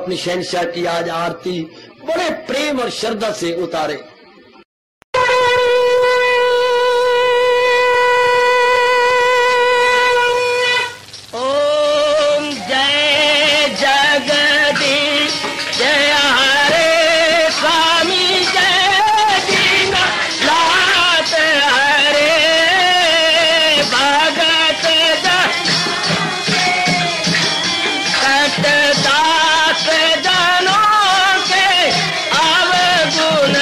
अपनी शहंशाह की आज आरती बड़े प्रेम और श्रद्धा से उतारे। ओम जय जगदीश जय हरे स्वामी जय दीना लात हरे भगत दास जनों के अवगुण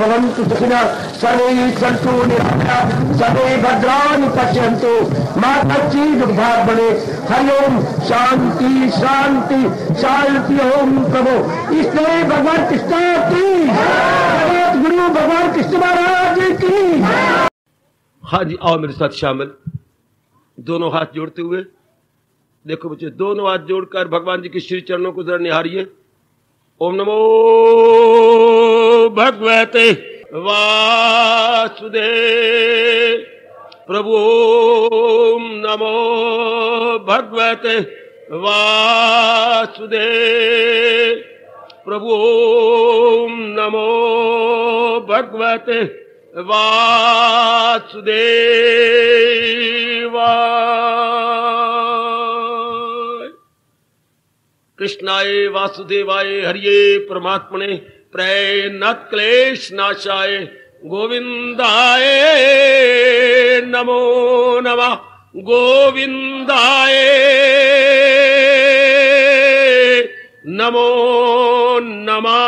भवन्तु सुखिनः सर्वे सन्तु निरामयाः सर्वे भद्राणि पश्यन्तु मा कश्चित् दुर्भाग् भवेत्। हरि ओम शांति शांति शांति। ओम प्रभु इसलिए भगवान कृष्ण की जगत गुरु भगवान कृष्ण महाराज की। हाँ जी, आओ मेरे साथ शामिल, दोनों हाथ जोड़ते हुए। देखो बच्चे, दोनों हाथ जोड़कर भगवान जी के श्री चरणों को जरा निहारिए। ओम नमो भगवते वासुदेव प्रभु। ओम नमो भगवते वासुदेव प्रभु। ओम नमो भगवते वासुदेवाय। कृष्णाय वासुदेवाय हरिये परमात्मने प्रणत क्लेश नाशाय गोविंदाय नमो नमः। गोविंदाय नमो नमः।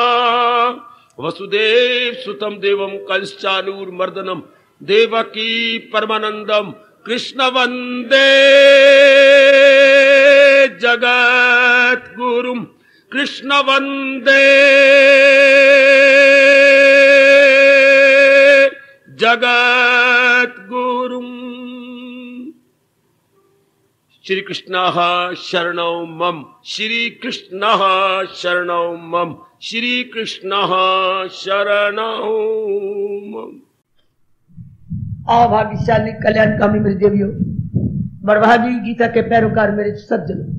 वसुदेव सुतम देवम कंसचानूरमर्दनम देवकी परमानंदम कृष्ण वंदे जगत गुरुम। कृष्ण वंदे जगत गुरुम। श्री कृष्ण शरणौ मम। श्री कृष्ण शरणौ मम। श्री कृष्ण शरणौ मम। आओ भाग्यशाली कल्याणकामी मेरी देवियों, बड़भागी गीता के पैरोकार मेरे सज्जनों,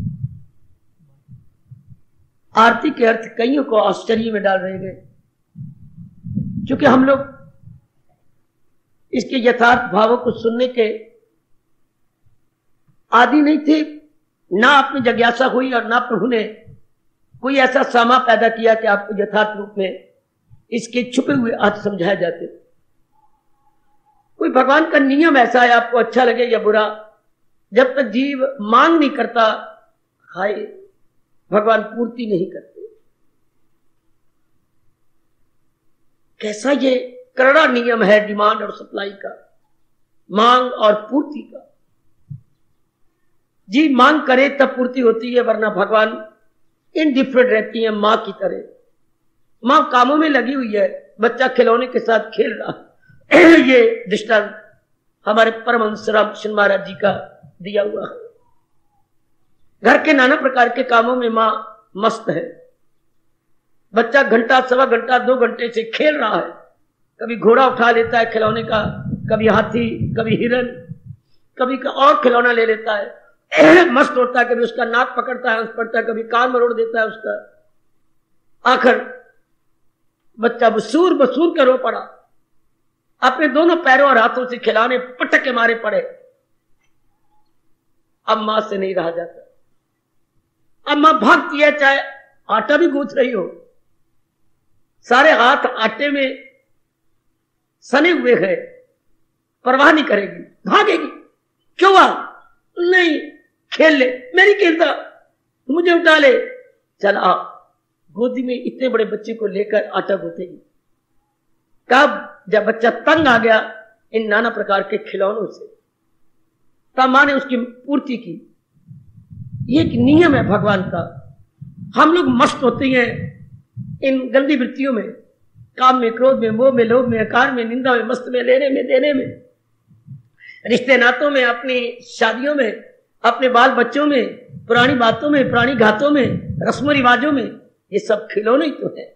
आरती के अर्थ कईयों को आश्चर्य में डाल रहे गए, क्योंकि हम लोग इसके यथार्थ भावों को सुनने के आदि नहीं थे, ना अपनी जिज्ञासा हुई और ना प्रभु ने कोई ऐसा सामा पैदा किया कि आपको यथार्थ रूप में इसके छुपे हुए अर्थ समझाए जाते। कोई भगवान का नियम ऐसा है, आपको अच्छा लगे या बुरा, जब तक जीव मांग नहीं करता खाए, भगवान पूर्ति नहीं करते। कैसा ये करड़ा नियम है डिमांड और सप्लाई का, मांग और पूर्ति का। जी मांग करे तब पूर्ति होती है, वरना भगवान इनडिफरेंट रहती है मां की तरह। मां कामों में लगी हुई है, बच्चा खिलौने के साथ खेल रहा है। ये दृष्टांत हमारे परमहंस रामकृष्ण महाराज जी का दिया हुआ है। घर के नाना प्रकार के कामों में मां मस्त है। बच्चा घंटा सवा घंटा 2 घंटे से खेल रहा है, कभी घोड़ा उठा लेता है खिलौने का, कभी हाथी, कभी हिरन, कभी और खिलौना ले लेता है, मस्त होता है, कभी उसका नाक पकड़ता है, हंस पड़ता है, कभी कान मरोड़ देता है उसका। आखिर बच्चा बसूर बसूर कर रो पड़ा, अपने दोनों पैरों और हाथों से खिलौने पटक के मारे पड़े। अब मां से नहीं रहा जाता। अब मां भागती है, चाहे आटा भी गूंथ रही हो, सारे हाथ आटे में सने हुए हैं, परवाह नहीं करेगी, भागेगी। क्यों आ? नहीं, खेल ले, मैं नहीं खेलता, मुझे उठा ले, चल आ। गोदी में इतने बड़े बच्चे को लेकर आटा गूंथेगी। कब? जब बच्चा तंग आ गया इन नाना प्रकार के खिलौनों से, तब मां ने उसकी पूर्ति की। ये एक नियम है भगवान का। हम लोग मस्त होते हैं इन गंदी वृत्तियों में, काम में, क्रोध में, मोह में, लोभ में, अकार में, निंदा में, मस्त में, लेने में, देने में, रिश्ते नातों में, अपनी शादियों में, अपने बाल बच्चों में, पुरानी बातों में, पुरानी घातों में, रस्मों रिवाजों में। ये सब खिलौने ही तो है।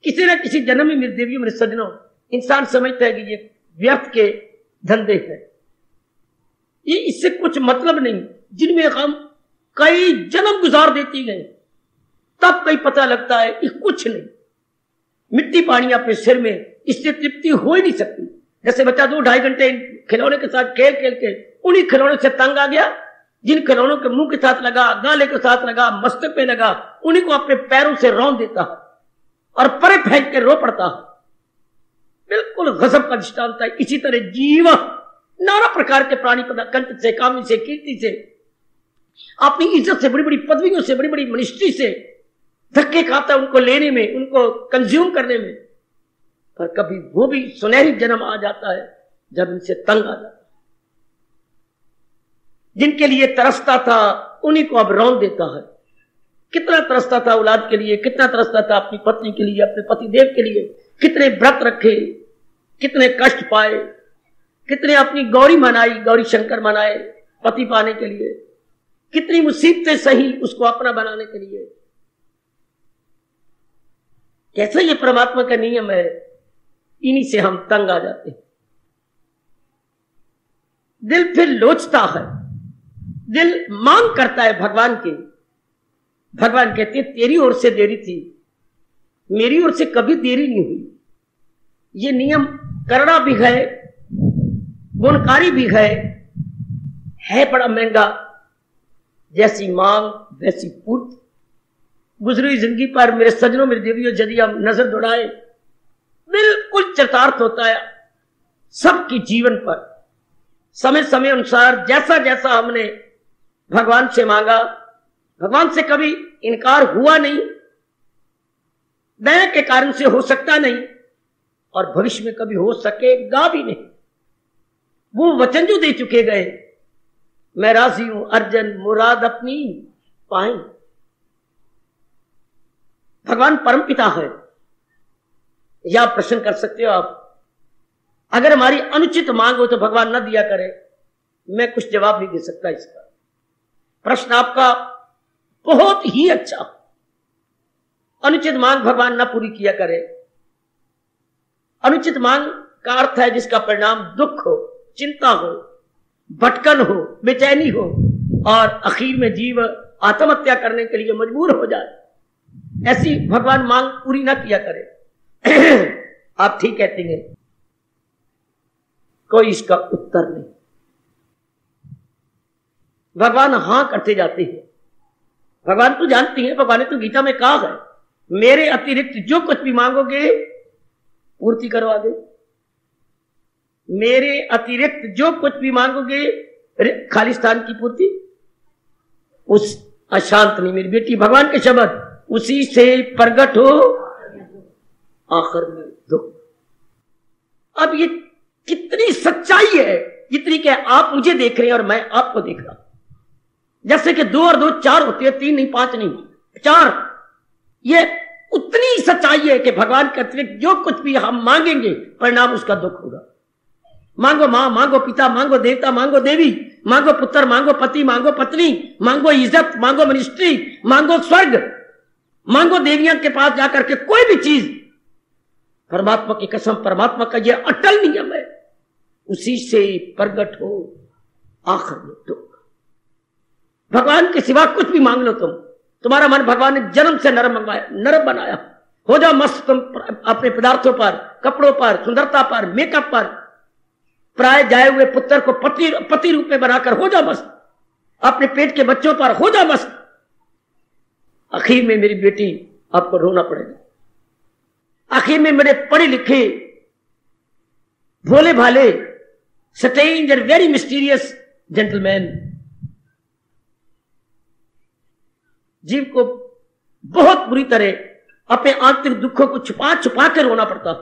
किसी न किसी जन्म में मेरे देवियों, मेरे सज्जनों, इंसान समझता है कि ये व्यर्थ के धंधे हैं, ये इससे कुछ मतलब नहीं, जिनमें हम कई जन्म गुजार देती गए, तब कहीं पता लगता है कि कुछ नहीं। मिट्टी पानी अपने सिर में, इससे तृप्ति हो ही नहीं सकती। जैसे बच्चा 2-2.5 घंटे खिलौने के साथ खेल खेल के उन्हीं खिलौने से तंग आ गया, जिन खिलौनों के मुंह के साथ लगा, गाले के साथ लगा, मस्तक पे लगा, उन्हीं को अपने पैरों से रौंद देता है और परे फेंक के रो पड़ता है। बिल्कुल गजब का दृष्टांत है। इसी तरह जीव नाना प्रकार के प्राणी कंठ से, कामी से, कीर्ति से, अपनी इज्जत से, बड़ी बड़ी पदवियों से, बड़ी बड़ी मिनिस्ट्री से धक्के खाता है उनको लेने में, उनको कंज्यूम करने में, पर कभी वो भी सुनहरी जन्म आ जाता है जब इनसे तंग आ जाता है। जिनके लिए तरसता था उन्हीं को अब रौंद देता है। कितना तरसता था औलाद के लिए, कितना तरसता था अपनी पत्नी के लिए, अपने पतिदेव के लिए, कितने व्रत रखे, कितने कष्ट पाए, कितने अपनी गौरी मनाई, गौरी शंकर मनाए पति पाने के लिए, कितनी मुसीबतें सही उसको अपना बनाने के लिए। कैसा ये परमात्मा का नियम है, इन्हीं से हम तंग आ जाते हैं। दिल फिर लोचता है, दिल मांग करता है भगवान की। भगवान कहते हैं तेरी ओर से देरी थी, मेरी ओर से कभी देरी नहीं हुई। ये नियम करना भी है, गुणकारी भी है बड़ा महंगा। जैसी मांग वैसी पूर्ति। गुजरी जिंदगी पर मेरे सजनों, मेरे देवियों, यदि हम नजर दौड़ाए, बिल्कुल चरितार्थ होता है सबकी जीवन पर। समय समय अनुसार जैसा जैसा हमने भगवान से मांगा, भगवान से कभी इनकार हुआ नहीं, दया के कारण से हो सकता नहीं, और भविष्य में कभी हो सकेगा भी नहीं। वो वचन जो दे चुके गए, मैं राजी हूं अर्जन मुराद अपनी पाए। भगवान परमपिता है। या प्रश्न कर सकते हो आप, अगर हमारी अनुचित मांग हो तो भगवान न दिया करे। मैं कुछ जवाब नहीं दे सकता इसका। प्रश्न आपका बहुत ही अच्छा। अनुचित मांग भगवान न पूरी किया करे। अनुचित मांग का अर्थ है जिसका परिणाम दुख हो, चिंता हो, भटकन हो, बेचैनी हो, और आखिर में जीव आत्महत्या करने के लिए मजबूर हो जाए। ऐसी भगवान मांग पूरी ना किया करे। आप ठीक कहते हैं, कोई इसका उत्तर नहीं। भगवान हां करते जाते हैं। भगवान तो जानती हैं, भगवान ने तो गीता में कहा है, मेरे अतिरिक्त जो कुछ भी मांगोगे पूर्ति करवागे। मेरे अतिरिक्त जो कुछ भी मांगोगे खालिस्तान की पूर्ति। उस अशांत नहीं मेरी बेटी, भगवान के शब्द, उसी से प्रगट हो आखिर में दुख। अब ये कितनी सच्चाई है, जितनी कि आप मुझे देख रहे हैं और मैं आपको देख रहा हूं। जैसे कि 2 और 2 4 होते हैं, 3 नहीं, 5 नहीं, 4। ये उतनी सच्चाई है कि भगवान के अतिरिक्त जो कुछ भी हम मांगेंगे परिणाम उसका दुख होगा। मांगो मां, मांगो पिता, मांगो देवता, मांगो देवी, मांगो पुत्र, मांगो पति, मांगो पत्नी, मांगो इज्जत, मांगो मिनिस्ट्री, मांगो स्वर्ग, मांगो देवियां के पास जाकर के कोई भी चीज। परमात्मा की कसम, परमात्मा का यह अटल नियम है, उसी से प्रगट हो आखिर में दुख। भगवान के सिवा कुछ भी मांग लो तुम्हारा मन भगवान ने जन्म से नरम बनाया। हो जाओ मस्त तुम अपने पदार्थों पर, कपड़ों पर, सुंदरता पर, मेकअप पर। प्राय जाए हुए पुत्र को पति रूप में बनाकर हो जाओ मस्त। अपने पेट के बच्चों पर हो जाओ मस्त। आखिर में मेरी बेटी आपको रोना पड़ेगा। आखिर में मेरे पढ़े लिखे भोले भाले strange and very mysterious gentleman जीव को बहुत बुरी तरह अपने आंतरिक दुखों को छुपा छुपा कर रोना पड़ता।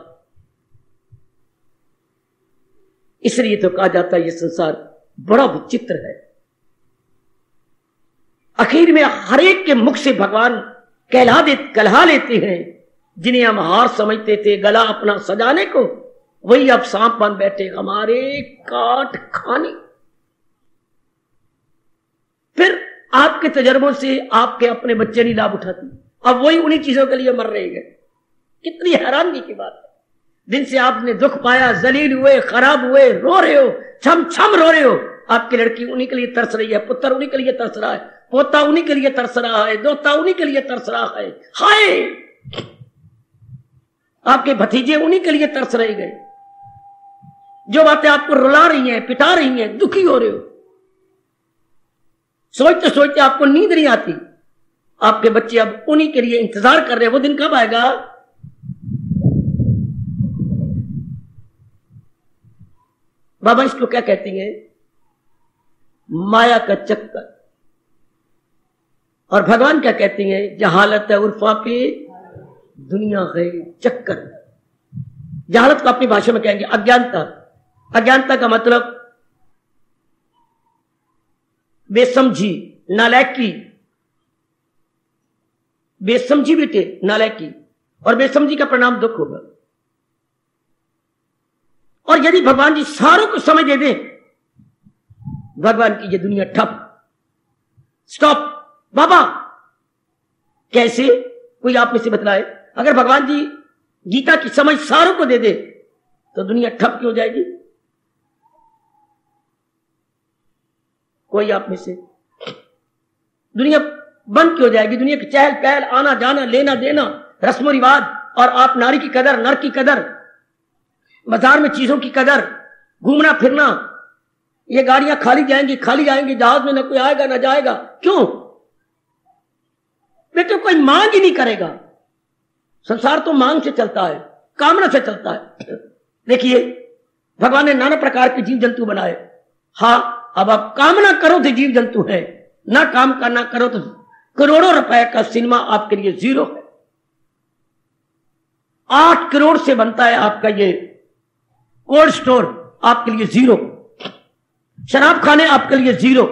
इसलिए तो कहा जाता है ये संसार बड़ा विचित्र है। आखिर में हर एक के मुख से भगवान कहला लेते हैं। जिन्हें हम हार समझते थे गला अपना सजाने को, वही अब सांप बन बैठे हमारे काट खाने। फिर आपके तजर्बों से आपके अपने बच्चे नहीं लाभ उठाते, अब वही उन्हीं चीजों के लिए मर रहे हैं। कितनी हैरानगी की बात है। दिन से आपने दुख पाया, जलील हुए, खराब हुए, रो रहे हो, छम छम रो रहे हो। आपकी लड़की उन्हीं के लिए तरस रही है, पुत्र उन्हीं के लिए तरस रहा है, पोता उन्हीं के लिए तरस रहा है, दोता उन्हीं के लिए तरस रहा है। हाय, आपके भतीजे उन्हीं के लिए तरस रहे गए। जो बातें आपको रुला रही हैं, पिटा रही हैं, दुखी हो रहे हो, सोचते सोचते आपको नींद नहीं आती। आपके बच्चे अब उन्हीं के लिए इंतजार कर रहे हैं। वो दिन कब आएगा? बाबा इसको क्या कहती हैं? माया का चक्कर। और भगवान क्या कहती हैं, जहालत है उर्फा पे दुनिया है चक्कर। जहालत को अपनी भाषा में कहेंगे अज्ञानता। अज्ञानता का मतलब बेसमझी, नालायकी, बेसमझी बेटे नालायकी, और बेसमझी का परिणाम दुख होगा। और यदि भगवान जी सारों को समझ दे दें, भगवान की ये दुनिया ठप, स्टॉप। बाबा कैसे, कोई आप में से बतलाए? अगर भगवान जी गीता की समझ सारों को दे दे तो दुनिया ठप क्यों हो जाएगी? कोई आप में से? दुनिया बंद क्यों हो जाएगी? दुनिया की चहल पहल, आना जाना, लेना देना, रस्म रिवाज, और आप नारी की कदर, नर की कदर, बाजार में चीजों की कदर, घूमना फिरना, ये गाड़ियां खाली जाएंगी खाली जाएंगी, जहाज में न कोई आएगा न जाएगा। क्यों बेटे? कोई मांग ही नहीं करेगा। संसार तो मांग से चलता है, कामना से चलता है। देखिए भगवान ने नाना प्रकार के जीव जंतु बनाए। हाँ, अब आप कामना करो तो जीव जंतु है, ना काम करना करो तो करोड़ों रुपए का सिनेमा आपके लिए जीरो है। 8 करोड़ से बनता है आपका ये कोल्ड स्टोर, आपके लिए जीरो। शराब खाने आपके लिए जीरो।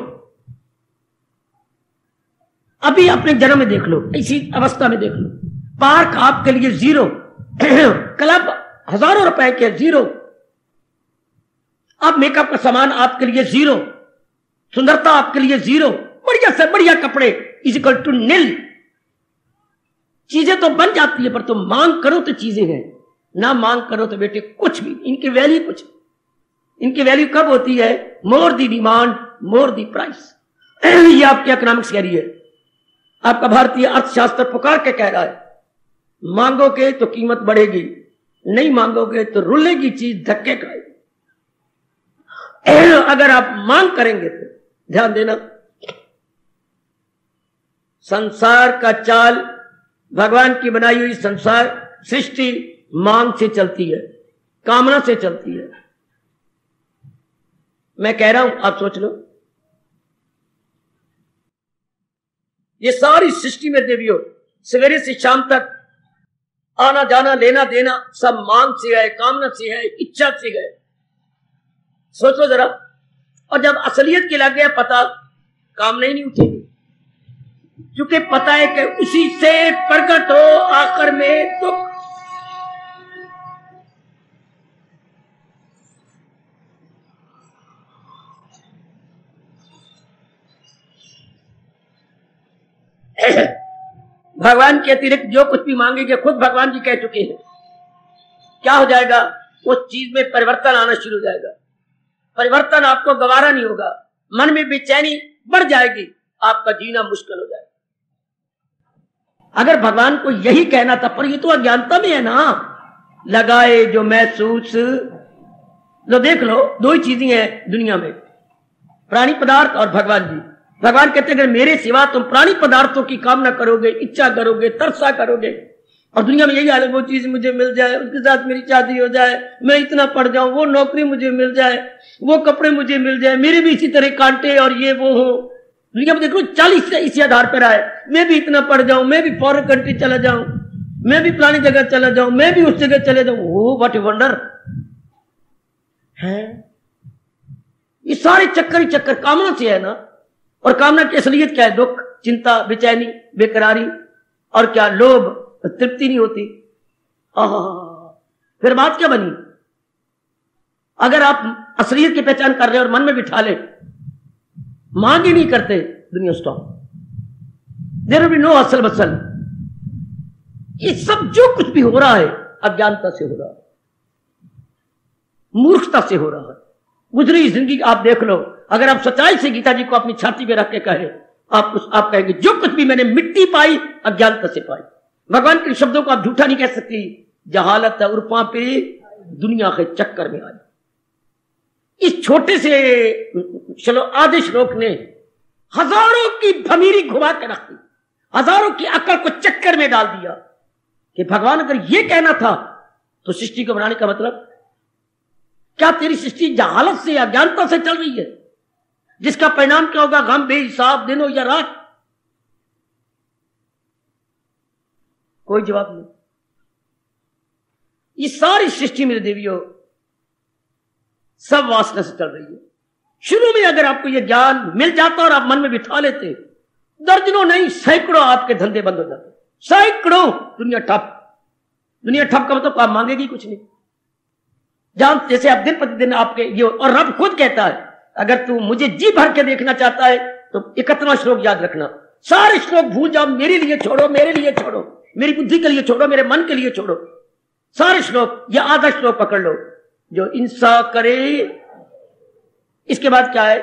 अभी अपने जन्म में देख लो, इसी अवस्था में देख लो, पार्क आपके लिए जीरो, क्लब हजारों रुपए के जीरो, अब मेकअप का सामान आपके लिए जीरो, सुंदरता आपके लिए जीरो, बढ़िया से बढ़िया कपड़े इज इक्वल टू नील। चीजें तो बन जाती है, पर तुम मांग करो तो चीजें हैं, ना मांग करो तो बेटे कुछ भी, इनकी वैल्यू कुछ। इनकी वैल्यू कब होती है? मोर दी डिमांड मोर दी प्राइस। ये आपके इकोनॉमिक्स कह रही है, आपका भारतीय अर्थशास्त्र पुकार के कह रहा है, मांगोगे तो कीमत बढ़ेगी, नहीं मांगोगे तो रुलेगी चीज, धक्के खाएगी। अगर आप मांग करेंगे तो ध्यान देना, संसार का चाल, भगवान की बनाई हुई संसार सृष्टि मांग से चलती है, कामना से चलती है। मैं कह रहा हूं, आप सोच लो, ये सारी सृष्टि में देवियों सवेरे से शाम तक आना जाना, लेना देना सब मांग से है, कामना से है, इच्छा से है। सोचो जरा। और जब असलियत के लग गया पता, कामना ही नहीं उठेगी, क्योंकि पता है कि उसी से प्रकट हो आखिर में दुख। भगवान के अतिरिक्त जो कुछ भी मांगेंगे, खुद भगवान जी कह चुके हैं, क्या हो जाएगा? उस चीज में परिवर्तन आना शुरू हो जाएगा। परिवर्तन आपको गवारा नहीं होगा, मन में बेचैनी बढ़ जाएगी, आपका जीना मुश्किल हो जाएगा। अगर भगवान को यही कहना था, पर ये तो अज्ञानता में है ना, लगाए जो महसूस। लो देख लो, दो ही चीजें हैं दुनिया में, प्राणी पदार्थ और भगवान जी। भगवान कहते हैं अगर मेरे सिवा तुम प्राणी पदार्थों की कामना करोगे, इच्छा करोगे, तरसा करोगे, और दुनिया में यही हाल है, वो चीज मुझे मिल जाए, उसके साथ मेरी शादी हो जाए, मैं इतना पढ़ जाऊं, वो नौकरी मुझे मिल जाए, वो कपड़े मुझे मिल जाए, मेरे भी इसी तरह कांटे और ये वो हो। दुनिया में देखो 40 से इसी आधार पर आए, मैं भी इतना पढ़ जाऊं, मैं भी फॉरेन कंट्री चला जाऊं, मैं भी फलानी जगह चला जाऊं, मैं भी उस जगह चले जाऊं। ओ व्हाट ए वंडर है। ये सारे चक्कर ही चक्कर कामना से है ना। और कामना की असलियत क्या है? दुख, चिंता, बेचैनी, बेकरारी, और क्या? लोभ, तृप्ति नहीं होती। फिर बात क्या बनी? अगर आप असलियत की पहचान कर रहे हो और मन में बिठा ले, मांग ही नहीं करते, दुनिया stop, there will be no hustle bustle. ये सब जो कुछ भी हो रहा है अज्ञानता से हो रहा है, मूर्खता से हो रहा है। गुजरी जिंदगी आप देख लो, अगर आप सच्चाई से गीता जी को अपनी छाती पे रख के कहे, आप कहेंगे जो कुछ भी मैंने मिट्टी पाई अज्ञानता से पाई। भगवान के शब्दों को आप झूठा नहीं कह सकती। जहालत है उर्फा पे दुनिया के चक्कर में आई। इस छोटे से आधे श्लोक ने हजारों की भमीरी घुमा के रख दी, हजारों की अकल को चक्कर में डाल दिया कि भगवान अगर ये कहना था तो सृष्टि को बनाने का मतलब क्या? तेरी सृष्टि जहालत से, अज्ञानता से चल रही है, जिसका परिणाम क्या होगा? गम बेहिसाब दिनों या रात। कोई जवाब नहीं। ये सारी सृष्टि मेरे देवियों सब वासना से चल रही है। शुरू में अगर आपको ये ज्ञान मिल जाता और आप मन में बिठा लेते, दर्जनों नहीं सैकड़ों आपके धंधे बंद हो जाते। सैकड़ों। दुनिया ठप। दुनिया ठप का मतलब आप मांगेगी कुछ नहीं। जहां जैसे आप दिन प्रतिदिन आपके ये, और रब खुद कहता है अगर तू मुझे जी भर के देखना चाहता है तो 31वां श्लोक याद रखना। सारे श्लोक भूल जाओ, मेरे लिए छोड़ो, मेरे लिए छोड़ो, मेरी बुद्धि के लिए छोड़ो, मेरे मन के लिए छोड़ो। सारे श्लोक, ये आधा श्लोक पकड़ लो, जो इंसा करे। इसके बाद क्या है,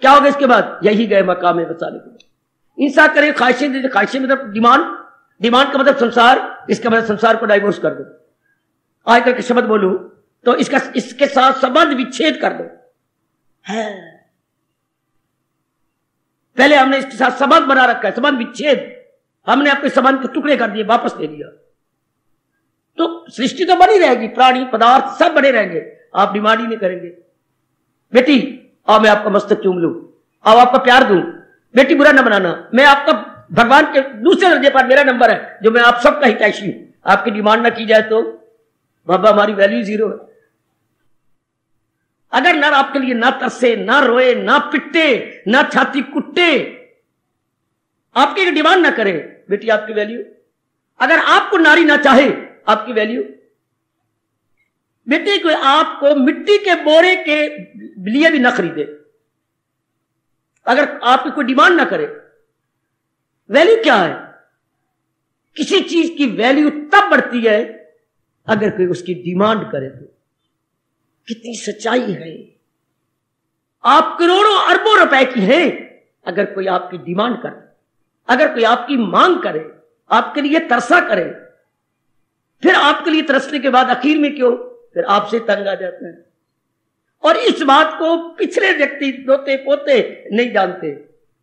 क्या होगा इसके बाद? यही गए मकाम में बसाने के। इंसा करे ख्वाहिशें, ख्वाहिशें मतलब डिमांड, डिमांड का मतलब संसार, इसका मतलब संसार को डाइवोर्स कर दो। आज तक शब्द बोलूं तो इसके साथ संबंध विच्छेद कर दो। है पहले हमने इसके साथ संबंध बना रखा है, संबंध विच्छेद। हमने अपने संबंध के टुकड़े कर दिए, वापस ले लिया, तो सृष्टि तो बनी रहेगी, प्राणी पदार्थ सब बने रहेंगे, आप डिमांड ही नहीं करेंगे। बेटी आओ मैं आपका मस्तक चूम लूं, आओ आपका प्यार दूं। बेटी बुरा न बनाना, मैं आपका भगवान के दूसरे दर्जे पर मेरा नंबर है, जो मैं आप सबका हितैषी हूं। आपकी डिमांड ना की जाए तो बाबा हमारी वैल्यू जीरो है। अगर नर आपके लिए ना तरसे, ना रोए, ना पिटे, ना छाती कुट्टे, आपकी डिमांड ना करे, बेटी आपकी वैल्यू। अगर आपको नारी ना चाहे, आपकी वैल्यू। बेटी को आपको मिट्टी के बोरे के लिए भी ना खरीदे, अगर आपकी कोई डिमांड ना करे, वैल्यू क्या है? किसी चीज की वैल्यू तब बढ़ती है अगर कोई उसकी डिमांड करे। तो कितनी सच्चाई है। आप करोड़ों अरबों रुपए की हैं, अगर कोई आपकी डिमांड करे, अगर कोई आपकी मांग करे, आपके लिए तरसा करे, फिर आपके लिए तरसने के बाद आखिर में क्यों फिर आपसे तंग आ जाते हैं। और इस बात को पिछले व्यक्ति दोते पोते नहीं जानते,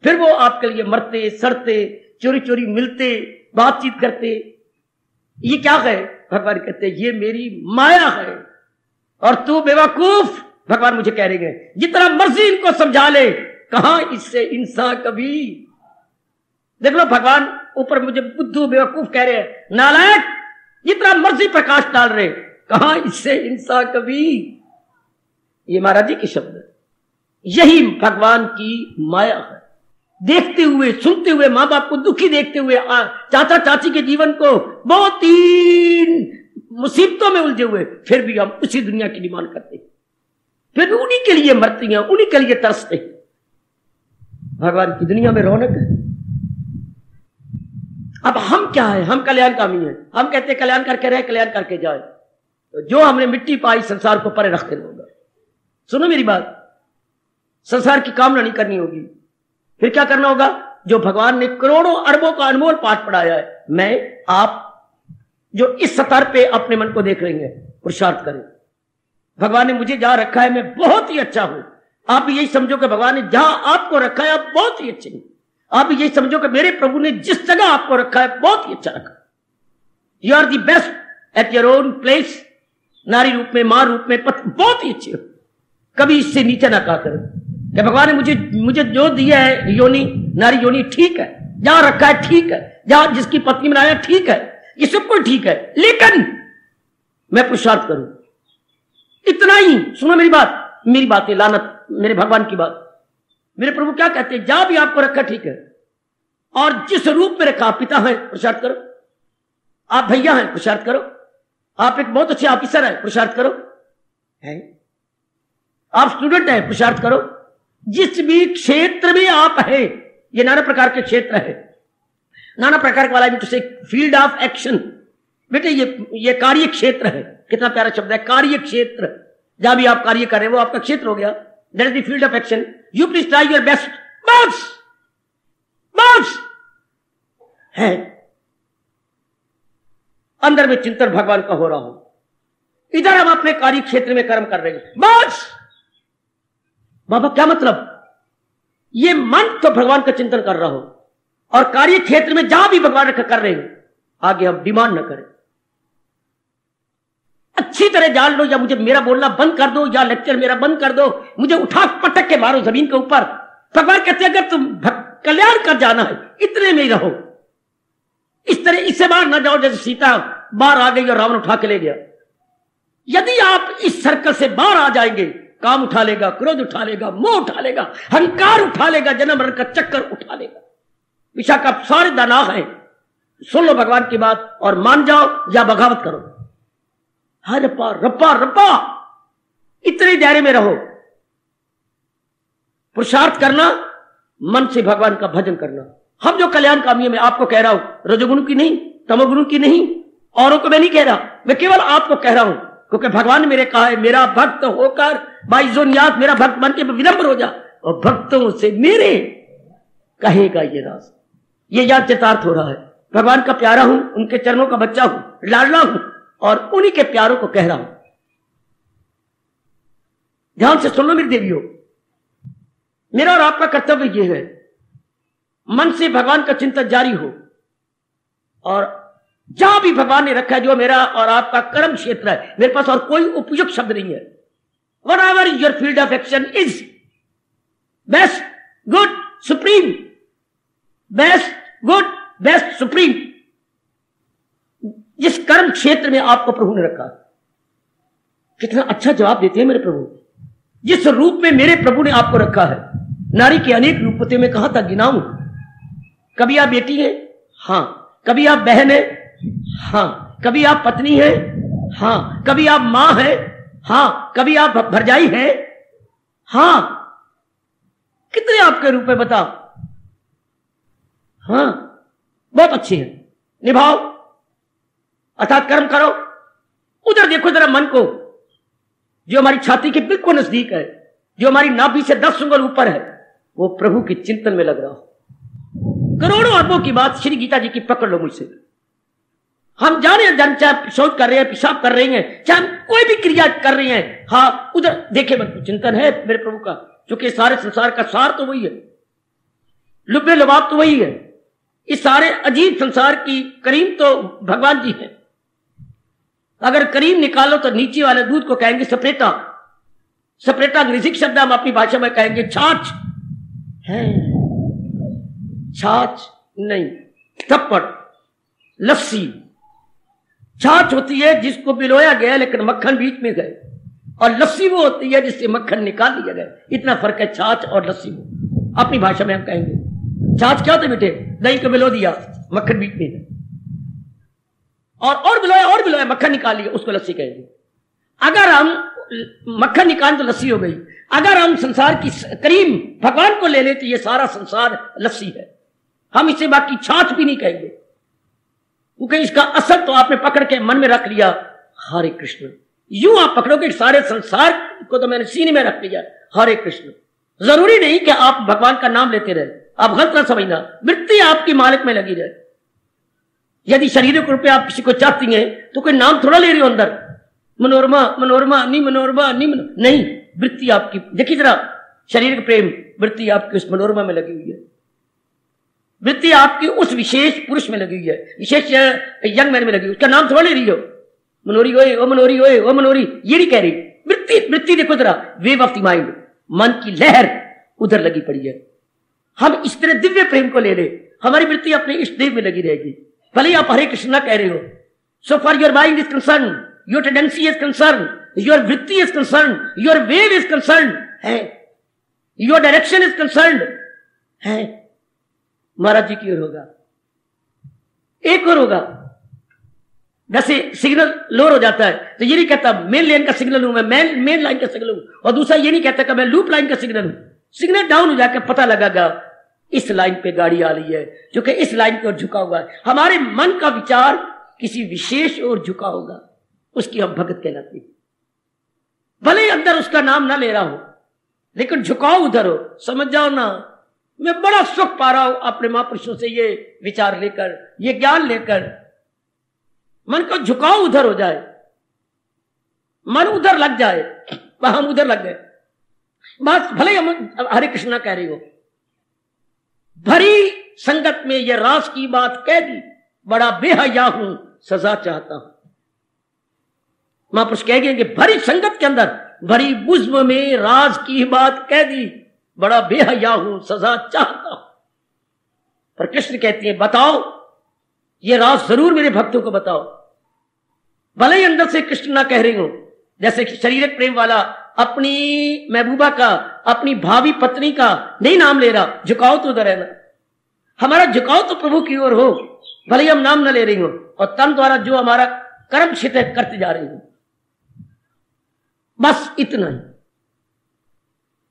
फिर वो आपके लिए मरते सड़ते, चोरी चोरी मिलते, बातचीत करते। ये क्या है? भगवान कहते हैं ये मेरी माया है और तू बेवकूफ। भगवान मुझे कह रहे हैं जितना मर्जी इनको समझा ले, कहां इससे इंसान कभी। देख लो भगवान ऊपर मुझे बुद्धू बेवकूफ कह रहे हैं, नालायक, जितना मर्जी प्रकाश डाल रहे, कहां इससे इंसान कभी। ये महाराज जी के शब्द है। यही भगवान की माया है। देखते हुए सुनते हुए, मां बाप को दुखी देखते हुए, चाचा चाची के जीवन को बहुत ही मुसीबतों में उलझे हुए, फिर भी हम उसी दुनिया की डिमांड करते हैं, फिर भी उन्हीं के लिए मरते हैं, उन्हीं के लिए तरसते हैं। भगवान की दुनिया में रौनक है। अब हम क्या है? हम कल्याणकामी हैं। हम कहते हैं कल्याण करके रहे, कल्याण करके जाए। तो जो हमने मिट्टी पाई संसार को परे रखते होगा। सुनो मेरी बात, संसार की कामना नहीं करनी होगी, फिर क्या करना होगा? जो भगवान ने करोड़ों अरबों का अनमोल पाठ पढ़ाया है, मैं आप जो इस स्तर पे अपने मन को देख रहे हैं, पुरुषार्थ करें। भगवान ने मुझे जहां रखा है मैं बहुत ही अच्छा हूं। आप भी यही समझो कि भगवान ने जहां आपको रखा है आप बहुत ही अच्छे हैं। आप भी यही समझो कि मेरे प्रभु ने जिस जगह आपको रखा है बहुत ही अच्छा रखा। You are the best at your own place. नारी रूप में, मां रूप में, पत्नी, बहुत ही अच्छे हो। कभी इससे नीचे ना कहा करो कि भगवान ने मुझे जो दिया है योनि, नारी योनि, ठीक है, जहां रखा है ठीक है, जहां जिसकी पत्नी बनाया ठीक है, ये सब कुछ ठीक है, लेकिन मैं पुरुषार्थ करूं, इतना ही। सुनो मेरी बात है, लानत मेरे भगवान की बात। मेरे प्रभु क्या कहते हैं? जहां भी आपको रखा ठीक है, और जिस रूप में रखा, पिता है पुरुषार्थ करो, आप भैया हैं पुरुषार्थ करो, आप एक बहुत अच्छे ऑफिसर हैं पुरुषार्थ करो, है आप स्टूडेंट हैं पुरुषार्थ करो। जिस भी क्षेत्र में आप हैं, ये नाना प्रकार के क्षेत्र है, नाना प्रकार वाला भी फील्ड ऑफ एक्शन। बेटे ये कार्य क्षेत्र है। कितना प्यारा शब्द है, कार्य क्षेत्र। जहां भी आप कार्य कर रहे हैं वो आपका क्षेत्र हो गया, that is the field of action. You please try your best. बस है अंदर में चिंतन भगवान का हो रहा हो, इधर हम अपने कार्य क्षेत्र में कर्म कर रहे हैं, बस। बाबा क्या मतलब? ये मन तो भगवान का चिंतन कर रहा हो, और कार्य क्षेत्र में जहां भी भगवान रखा कर रहे हैं, आगे हम डिमांड न करें। अच्छी तरह जान लो, या मुझे मेरा बोलना बंद कर दो, या लेक्चर मेरा बंद कर दो, मुझे उठा पटक के मारो जमीन के ऊपर। भगवान कहते हैं अगर तुम कल्याण कर जाना है, इतने में ही रहो। इस तरह इससे बाहर ना जाओ जैसे सीता बाहर आ गई और रावण उठा के ले गया। यदि आप इस सर्कल से बाहर आ जाएंगे, काम उठा लेगा, क्रोध उठा लेगा, मोह उठा लेगा, अहंकार उठा लेगा, जन्म मरण का चक्कर उठा लेगा। विशाख आप सारे दाना हैं, सुन लो भगवान की बात और मान जाओ या बगावत करो। हर रप्पा रप्पा रप्पा इतने दायरे में रहो। पुरुषार्थ करना, मन से भगवान का भजन करना। हम जो कल्याण कामी है, मैं आपको कह रहा हूं, रजोगुण की नहीं, तमोगुण की नहीं, औरों को मैं नहीं कह रहा, मैं केवल आपको कह रहा हूं, क्योंकि भगवान ने मेरे कहा है, मेरा भक्त होकर बाइजोनियात, मेरा भक्त बन के विनम्र हो जा और भक्तों से मेरे कहेगा ये राज। ये याद चरितार्थ हो रहा है। भगवान का प्यारा हूं, उनके चरणों का बच्चा हूं, लाडला हूं और उन्हीं के प्यारों को कह रहा हूं। ध्यान से सुन लो मेरी देवियों, मेरा और आपका कर्तव्य यह है, मन से भगवान का चिंतन जारी हो और जहां भी भगवान ने रखा है, जो मेरा और आपका कर्म क्षेत्र है, मेरे पास और कोई उपयुक्त शब्द नहीं है। What ever your field of action is best, good, supreme, best, good, best, supreme, जिस कर्म क्षेत्र में आपको प्रभु ने रखा। कितना अच्छा जवाब देते हैं मेरे प्रभु। जिस रूप में मेरे प्रभु ने आपको रखा है, नारी के अनेक रूप होते, मैं कहां तक गिनाऊं। कभी आप बेटी हैं, हां, कभी आप बहन है, हां, कभी आप पत्नी है, हां, कभी आप मां है, हां, कभी आप भरजाई है, हां, कितने आपके रूप में बताओ। हां, बहुत अच्छे हैं, निभाओ, अर्थात कर्म करो। उधर देखो जरा मन को, जो हमारी छाती के बिल्कुल नजदीक है, जो हमारी नाभि से 10 उंगल ऊपर है, वो प्रभु के चिंतन में लग रहा हो। करोड़ों अरबों की बात श्री गीता जी की पकड़ लो मुझसे। हम जाने अनजाने चाहे शौच कर रहे हैं, पेशाब कर रहे हैं, चाहे कोई भी क्रिया कर रहे हैं, हाँ, उधर देखे मन को चिंतन है मेरे प्रभु का, क्योंकि सारे संसार का सार तो वही है, लुब्बे लुबाब तो वही है। इस सारे अजीब संसार की करीम तो भगवान जी हैं। अगर करीम निकालो तो नीचे वाले दूध को कहेंगे सपरेटा। सपरेटा अंग्रेजी शब्द, हम अपनी भाषा में कहेंगे छाछ है। छाछ नहीं, थप्पड़, लस्सी। छाछ होती है जिसको बिलोया गया लेकिन मक्खन बीच में गए, और लस्सी वो होती है जिससे मक्खन निकाल लिया गया। इतना फर्क है छाछ और लस्सी में। अपनी भाषा में हम कहेंगे छाछ क्या होता है बेटे, दही को बिलो दिया, मक्खन बीच में, और बिलोया मक्खन निकाल लिया, उसको लस्सी कहेंगे। अगर हम मक्खन निकाल तो लस्सी हो गई। अगर हम संसार की करीम भगवान को ले ले तो ये सारा संसार लस्सी है। हम इसे बाकी छाछ भी नहीं कहेंगे, क्योंकि इसका असर तो आपने पकड़ के मन में रख लिया, हरे कृष्ण। यूं आप पकड़ोगे सारे संसार को, तो मैंने सीने में रख लिया, हरे कृष्ण। जरूरी नहीं कि आप भगवान का नाम लेते रहे, आप गलत ना समझना। वृत्ति आपकी मालिक में लगी रहे। यदि शरीर के रूप में आप किसी को चाहती हैं तो कोई नाम थोड़ा ले रही हो अंदर, मनोरमा मनोरमा नी मनोरमा नी नहीं, वृत्ति आपकी, देखिए जरा, शरीर का प्रेम, वृत्ति आपकी उस मनोरमा में लगी हुई है। वृत्ति आपकी उस विशेष पुरुष में लगी हुई है, विशेष यंग मैन में लगी हुई, उसका नाम थोड़ा ले रही हो, मनोरी ओए ओ मनोरी ओए ओ मनोरी, ये नहीं कह रही। वृत्ति देखो जरा, वेव ऑफ द माइंड, मन की लहर उधर लगी पड़ी है। हम इस तरह दिव्य प्रेम को ले ले, हमारी वृत्ति अपने इष्ट देव में लगी रहेगी। भले आप हरे कृष्णा कह रहे हो, so for your mind is concern, your tendency is concern, your वृत्ति is concern, your wave is concern है, योर डायरेक्शन इज कंसर्न है, महाराज जी की ओर होगा, एक और होगा। जैसे सिग्नल लोअर हो जाता है तो ये नहीं कहता मेन लाइन का सिग्नल हूं मैं, मेन लाइन का सिग्नल हूं, और दूसरा ये नहीं कहता कि मैं लूप लाइन का सिग्नल हूं। सिग्नल डाउन हो जाकर पता लगागा इस लाइन पे गाड़ी आ रही है, क्योंकि इस लाइन की ओर झुका हुआ है। हमारे मन का विचार किसी विशेष ओर झुका होगा, उसकी हम भगत कहलाते हैं। भले ही अंदर उसका नाम ना ले रहा हो, लेकिन झुकाव उधर हो। समझ जाओ ना, मैं बड़ा सुख पा रहा हूं अपने महापुरुषों से ये विचार लेकर, ये ज्ञान लेकर। मन को झुकाव उधर हो जाए, मन उधर लग जाए, हम उधर लग गए बस। भले हम हरे कृष्णा कह रही हो, भरी संगत में ये रास की बात कह दी, बड़ा बेहया हूं सजा चाहता हूं। महापुरुष कह गए कि भरी संगत के अंदर, भरी बुज़्म में राज की बात कह दी, बड़ा बेहया हूं सजा चाहता हूं। पर कृष्ण कहते हैं बताओ ये राज जरूर मेरे भक्तों को बताओ। भले ही अंदर से कृष्ण ना कह रही हूं, जैसे कि शरीरक प्रेम वाला अपनी महबूबा का, अपनी भावी पत्नी का नहीं नाम ले रहा, झुकाव तो उधर है ना। हमारा झुकाव तो प्रभु की ओर हो, भले ही हम नाम न ले रही हो, और तन द्वारा जो हमारा कर्म क्षित करते जा रही हो, बस इतना ही।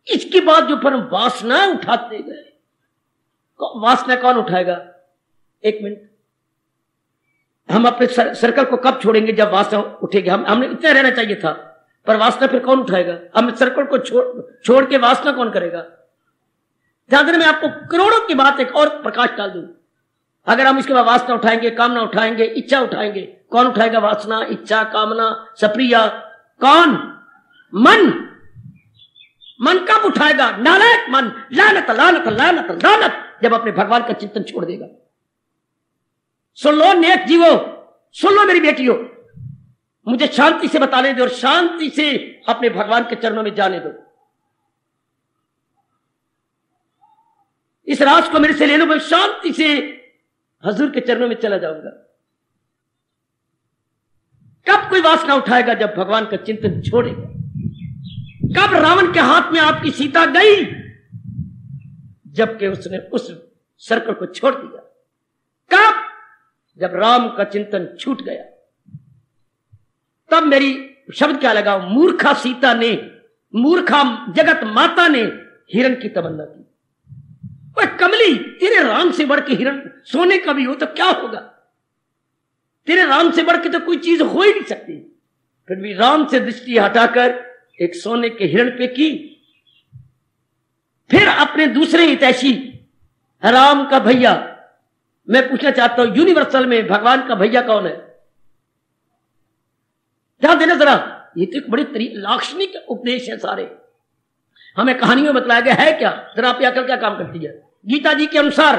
इसके बाद जो पर हम वासना उठाते गए, वासना कौन उठाएगा? एक मिनट, हम अपने सर्कल को कब छोड़ेंगे? जब वासना उठेगी। हमने इतना रहना चाहिए था, पर वासना फिर कौन उठाएगा? हम सर्कल को छोड़ के वासना कौन करेगा? ध्यान देना, मैं आपको करोड़ों की बात एक और प्रकाश डाल दूं। अगर हम इसके बाद वासना उठाएंगे, कामना उठाएंगे, इच्छा उठाएंगे, कौन उठाएगा? वासना, इच्छा, कामना, सप्रिया, कौन? मन। मन कब उठाएगा? नालायक मन। लानत लानत लानत लानत, जब अपने भगवान का चिंतन छोड़ देगा। सुन लो नेक जीवो, सुन लो मेरी बेटियों, मुझे शांति से बता ले दो और शांति से अपने भगवान के चरणों में जाने दो। इस राज को मेरे से ले लो, मैं शांति से हजूर के चरणों में चला जाऊंगा। कब कोई वासना उठाएगा? जब भगवान का चिंतन छोड़ेगा। कब रावण के हाथ में आपकी सीता गई? जबकि उसने उस सर्कल को छोड़ दिया। कब? जब राम का चिंतन छूट गया। तब मेरी शब्द क्या लगा? मूर्खा सीता ने, मूर्खा जगत माता ने हिरण की तमन्ना की। ओए कमली, तेरे राम से बढ़ के हिरण सोने का भी हो तो क्या होगा? तेरे राम से बढ़ के तो कोई चीज हो ही नहीं सकती। फिर भी राम से दृष्टि हटाकर एक सोने के हिरण पे की। फिर अपने दूसरे हितैषी राम का भैया, मैं पूछना चाहता हूं यूनिवर्सल में भगवान का भैया कौन है? ध्यान देना जरा, ये तो एक बड़ी लाक्षणिक उपदेश है सारे। हमें कहानियों में बताया गया है क्या? जरा आपकी अकल क्या काम करती है? गीता जी के अनुसार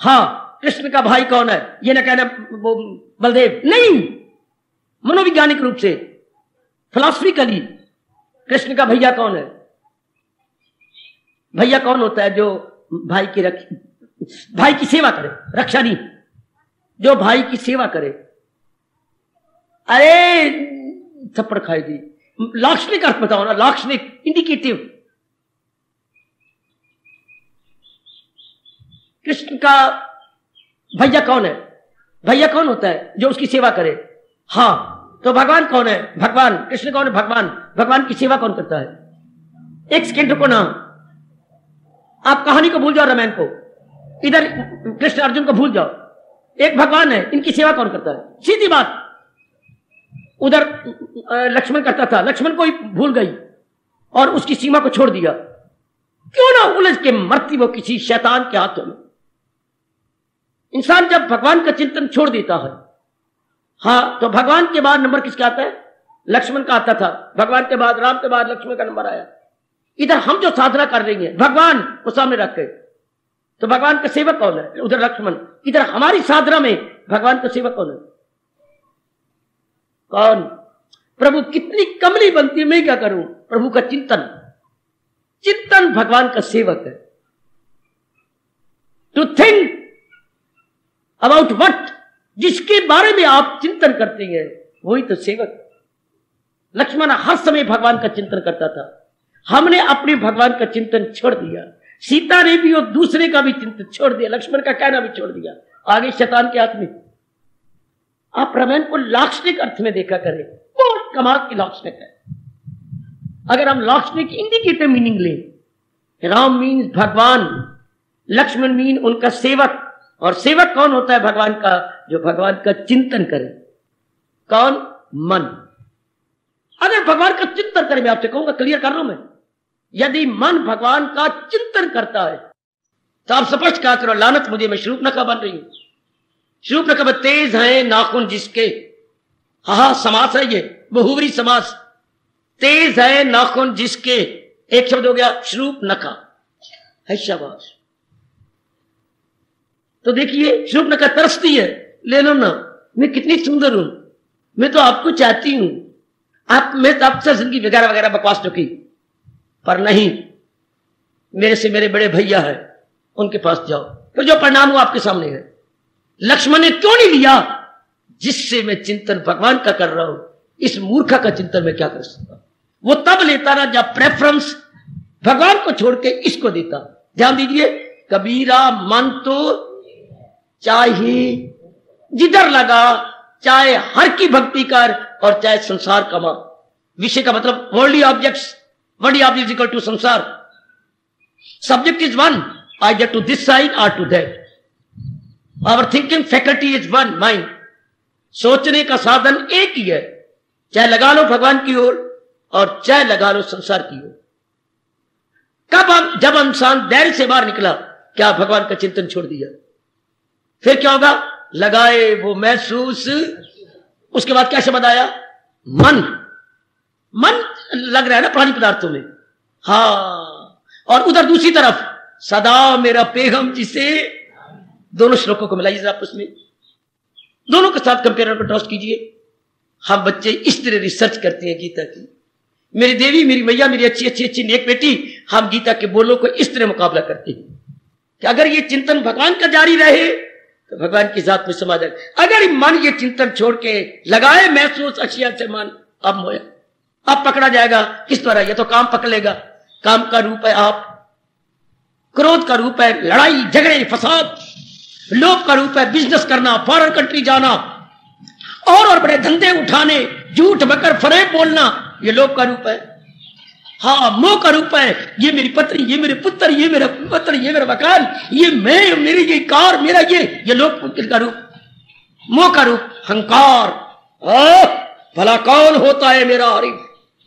हाँ, कृष्ण का भाई कौन है? ये ना कहना वो बलदेव, नहीं, मनोवैज्ञानिक रूप से, फिलॉसफिकली कृष्ण का भैया कौन है? भैया कौन होता है? जो भाई की सेवा करे, रक्षा नहीं, जो भाई की सेवा करे। अरे थप्पड़ खाएगी। लाक्षणिक अर्थ बताओ ना, लाक्षणिक, इंडिकेटिव। कृष्ण का भैया कौन है? भैया कौन होता है? जो उसकी सेवा करे। हाँ, तो भगवान कौन है? भगवान। कृष्ण कौन है? भगवान। भगवान की सेवा कौन करता है? एक सेकेंड रुको ना, आप कहानी को भूल जाओ, रामायण को, इधर कृष्ण अर्जुन को भूल जाओ। एक भगवान है, इनकी सेवा कौन करता है? सीधी बात। उधर लक्ष्मण करता था, लक्ष्मण को ही भूल गई और उसकी सीमा को छोड़ दिया। क्यों ना उलझ के मरती वो किसी शैतान के हाथों में। इंसान जब भगवान का चिंतन छोड़ देता है, हाँ, तो भगवान के बाद नंबर किसका आता है? लक्ष्मण का आता था। भगवान के बाद, राम के बाद लक्ष्मण का नंबर आया। इधर हम जो साधना कर रही हैं, भगवान को सामने रख के, तो भगवान का सेवक कौन है? उधर लक्ष्मण। इधर हमारी साधना में भगवान का सेवक कौन है? कौन? प्रभु कितनी कमली बनती है, मैं क्या करूं? प्रभु का चिंतन, चिंतन भगवान का सेवक है। टू थिंक अबाउट व्हाट, जिसके बारे में आप चिंतन करते हैं वही तो सेवक। लक्ष्मण हर समय भगवान का चिंतन करता था। हमने अपने भगवान का चिंतन छोड़ दिया। सीता ने भी और दूसरे का भी चिंतन छोड़ दिया, लक्ष्मण का कहना भी छोड़ दिया, आगे शैतान के हाथ में। आप रामायण को लाक्षणिक अर्थ में देखा करें, बहुत कमाल की लाक्षणिक है। अगर हम लाक्षणिक इंडिकेटिव मीनिंग लें, राम मीन्स भगवान, लक्ष्मण मीन उनका सेवक। और सेवक कौन होता है भगवान का? जो भगवान का चिंतन करे। कौन? मन। अगर भगवान का चिंतन करे, मैं आपसे कहूंगा, क्लियर कर रहा हूं मैं, यदि मन भगवान का चिंतन करता है तो आप स्पष्ट कहा करो, लानत मुझे, मैं शूर्पणखा बन रही हूं। शूर्पणखा तेज है नाखून जिसके, हा समास है ये, बहुवरी समास। तेज है नाखून जिसके, एक शब्द हो गया शूर्पणखा है, शाबाश। तो देखिए, शूर्पणखा तरसती है, ले लो ना, मैं कितनी सुंदर हूं, मैं तो आपको चाहती हूं, मैं तो आपसे जिंदगी वगैरह वगैरह बकवास चुकी, पर नहीं, मेरे से मेरे बड़े भैया है, उनके पास जाओ। फिर जो परिणाम हुआ आपके सामने है। लक्ष्मण ने क्यों नहीं लिया? जिससे मैं चिंतन भगवान का कर रहा हूं, इस मूर्खा का चिंतन मैं क्या कर सकता? वो तब लेता ना जब प्रेफरेंस भगवान को छोड़ के इसको देता। ध्यान दीजिए, कबीरा मन तो चाहे जिधर लगा, चाहे हर की भक्ति कर और चाहे संसार कमा। विषय का मतलब worldly objects, worldly object equal to संसार। Subject is one, either to this side और to that. Our thinking faculty is one, mind. सोचने का साधन एक ही है, चाहे लगा लो भगवान की ओर और चाहे लगा लो संसार की ओर। कब जब इंसान धैर्य से बाहर निकला, क्या भगवान का चिंतन छोड़ दिया, फिर क्या होगा? लगाए वो महसूस। उसके बाद क्या शब्द आया? मन। मन लग रहा है ना प्राणी पदार्थों में, हाँ। और उधर दूसरी तरफ सदा मेरा पेगम जिसे, दोनों श्लोकों को मिलाइए आपस में, दोनों के साथ कंपेयर कंट्रास्ट कीजिए। हम बच्चे इस तरह रिसर्च करते हैं गीता की। मेरी देवी, मेरी मैया, मेरी अच्छी अच्छी अच्छी नेक बेटी, हम गीता के बोलों को इस तरह मुकाबला करते हैं कि अगर ये चिंतन भगवान का जारी रहे तो भगवान की जात में समा जाए। अगर मन ये चिंतन छोड़ के लगाए महसूस अशिया से मन, अब मोया, अब पकड़ा जाएगा किस द्वारा? ये तो काम पकड़ लेगा। काम का रूप है आप, क्रोध का रूप है लड़ाई झगड़े फसाद, लोभ का रूप है बिजनेस करना, फॉरेन कंट्री जाना, और बड़े धंधे उठाने, झूठ बकर फरेब बोलना, ये लोभ का रूप है। हाँ, मोह का रूप है, ये मेरी पत्नी, ये मेरे पुत्र, ये मेरा पुत्र, ये मेरा मकान, ये मैं, मेरी ये कार, मेरा ये लोभ का रूप। मोह का रूप हंकार, भला कौन होता है मेरा हरीफ,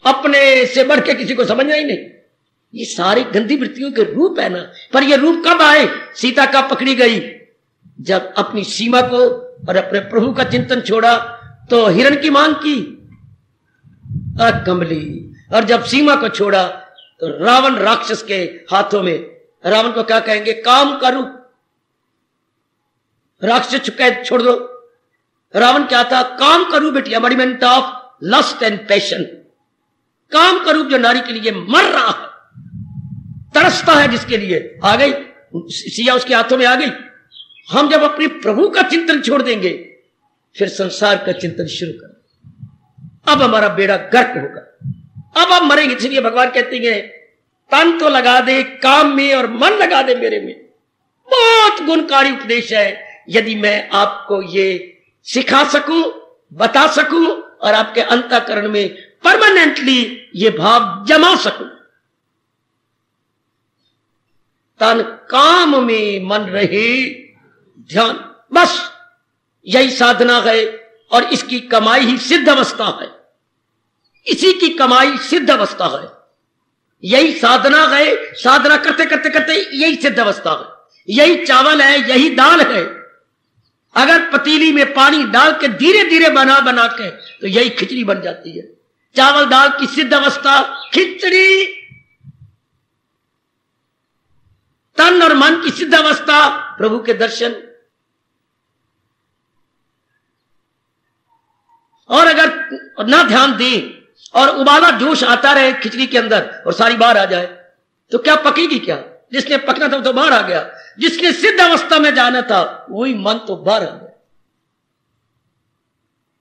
अपने से बढ़ के किसी को समझना ही नहीं। ये सारी गंदी वृत्तियों के रूप है ना। पर ये रूप कब आए? सीता का पकड़ी गई, जब अपनी सीमा को और अपने प्रभु का चिंतन छोड़ा तो हिरण की मांग की कमली, और जब सीमा को छोड़ा तो रावण राक्षस के हाथों में, रावण को क्या कहेंगे? काम का रूप। राक्षस चुका छोड़ दो, रावण क्या था? काम का रूप बेटी, embodiment of lust and passion. काम का रूप जो नारी के लिए मर रहा है, तरसता है, जिसके लिए आ गई सिया उसके हाथों में आ गई। हम जब अपने प्रभु का चिंतन छोड़ देंगे फिर संसार का चिंतन शुरू कर, अब हमारा बेड़ा गर्क होगा, अब हम मरेंगे। इसलिए भगवान कहते हैं तन तो लगा दे काम में और मन लगा दे मेरे में। बहुत गुणकारी उपदेश है। यदि मैं आपको ये सिखा सकूं, बता सकूं और आपके अंतःकरण में परमानेंटली ये भाव जमा सकूं, तन काम में मन रहे ध्यान, बस यही साधना है। और इसकी कमाई ही सिद्ध अवस्था है, इसी की कमाई सिद्ध अवस्था है, यही साधना है। साधना करते करते करते यही सिद्ध अवस्था है, यही चावल है, यही दाल है। अगर पतीली में पानी डाल के धीरे धीरे बना बना के तो यही खिचड़ी बन जाती है। चावल दाल की सिद्ध अवस्था खिचड़ी, तन और मन की सिद्ध अवस्था प्रभु के दर्शन। और अगर ना ध्यान दें और उबाला जोश आता रहे खिचड़ी के अंदर और सारी बाहर आ जाए तो क्या पकेगी? क्या जिसने पकना था तो बाहर आ गया, जिसने सिद्ध अवस्था में जाना था वही मन तो बाहर आ गया।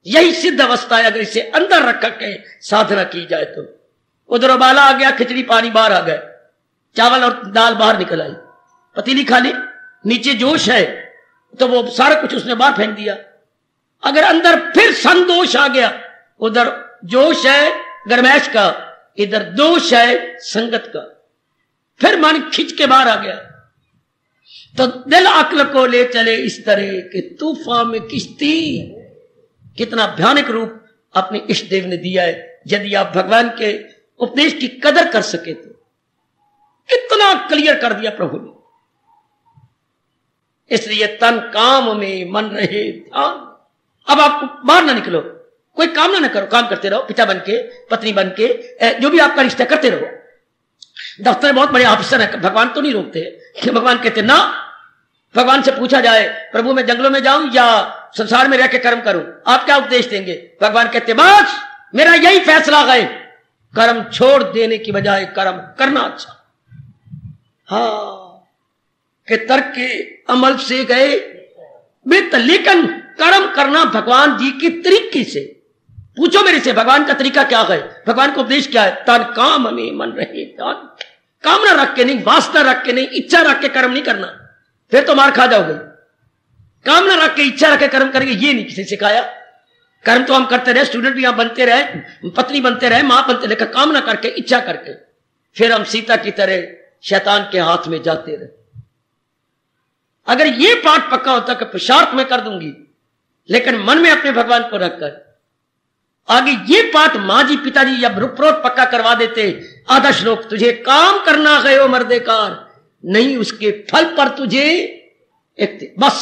यही सिद्ध अवस्था है। अगर इसे अंदर रख के साधना की जाए तो उधर उबाला आ गया, खिचड़ी पानी बाहर आ गए, चावल और दाल बाहर निकल आई, पतीली खाली, नीचे जोश है तो वो सारा कुछ उसने बाहर फेंक दिया। अगर अंदर फिर संदोष आ गया, उधर जोश है गरमैश का, इधर दोष है संगत का, फिर मन खिंच के बाहर आ गया तो दिल अक्ल को ले चले इस तरह के तूफान में किश्ती। कितना भयानक रूप अपने इष्ट देव ने दिया है। यदि आप भगवान के उपदेश की कदर कर सके तो कितना क्लियर कर दिया प्रभु ने। इसलिए तन काम में मन रहे ध्यान। अब आप बाहर ना निकलो, कोई काम ना करो, काम करते रहो, पिता बन के, पत्नी बन के, जो भी आपका रिश्ता करते रहो। दफ्तर में बहुत बड़े ऑफिसर है, भगवान तो नहीं रोकते कि भगवान कहते ना, भगवान से पूछा जाए प्रभु मैं जंगलों में जाऊं या संसार में रह के कर्म करूं, आप क्या उपदेश देंगे? भगवान कहते बस मेरा यही फैसला है, कर्म छोड़ देने की बजाय कर्म करना अच्छा। हाँ, कि तर्क के अमल से गए लेकिन कर्म करना भगवान जी की तरीके से। पूछो मेरे से भगवान का तरीका क्या है, भगवान का उपदेश क्या है? तन काम में मन रहे, कामना रख के नहीं, वासना रख के नहीं, इच्छा रख के कर्म नहीं करना, फिर तो मार खा जाओगे। कामना रख के, इच्छा रख के कर्म करेंगे, ये नहीं किसी सिखाया। कर्म तो हम करते रहे, स्टूडेंट भी यहां बनते रहे, पत्नी बनते रहे, मां बनते रहे, कामना करके, इच्छा करके, फिर हम सीता की तरह शैतान के हाथ में जाते रहे। अगर ये पाठ पक्का होता कि पुरुषार्थ में कर दूंगी, लेकिन मन में अपने भगवान को रखकर आगे ये पाठ मां जी पिताजी या रूपरोट पक्का करवा देते, आधा श्लोक, तुझे काम करना गयो मर्देकार, नहीं उसके फल पर तुझे एक, बस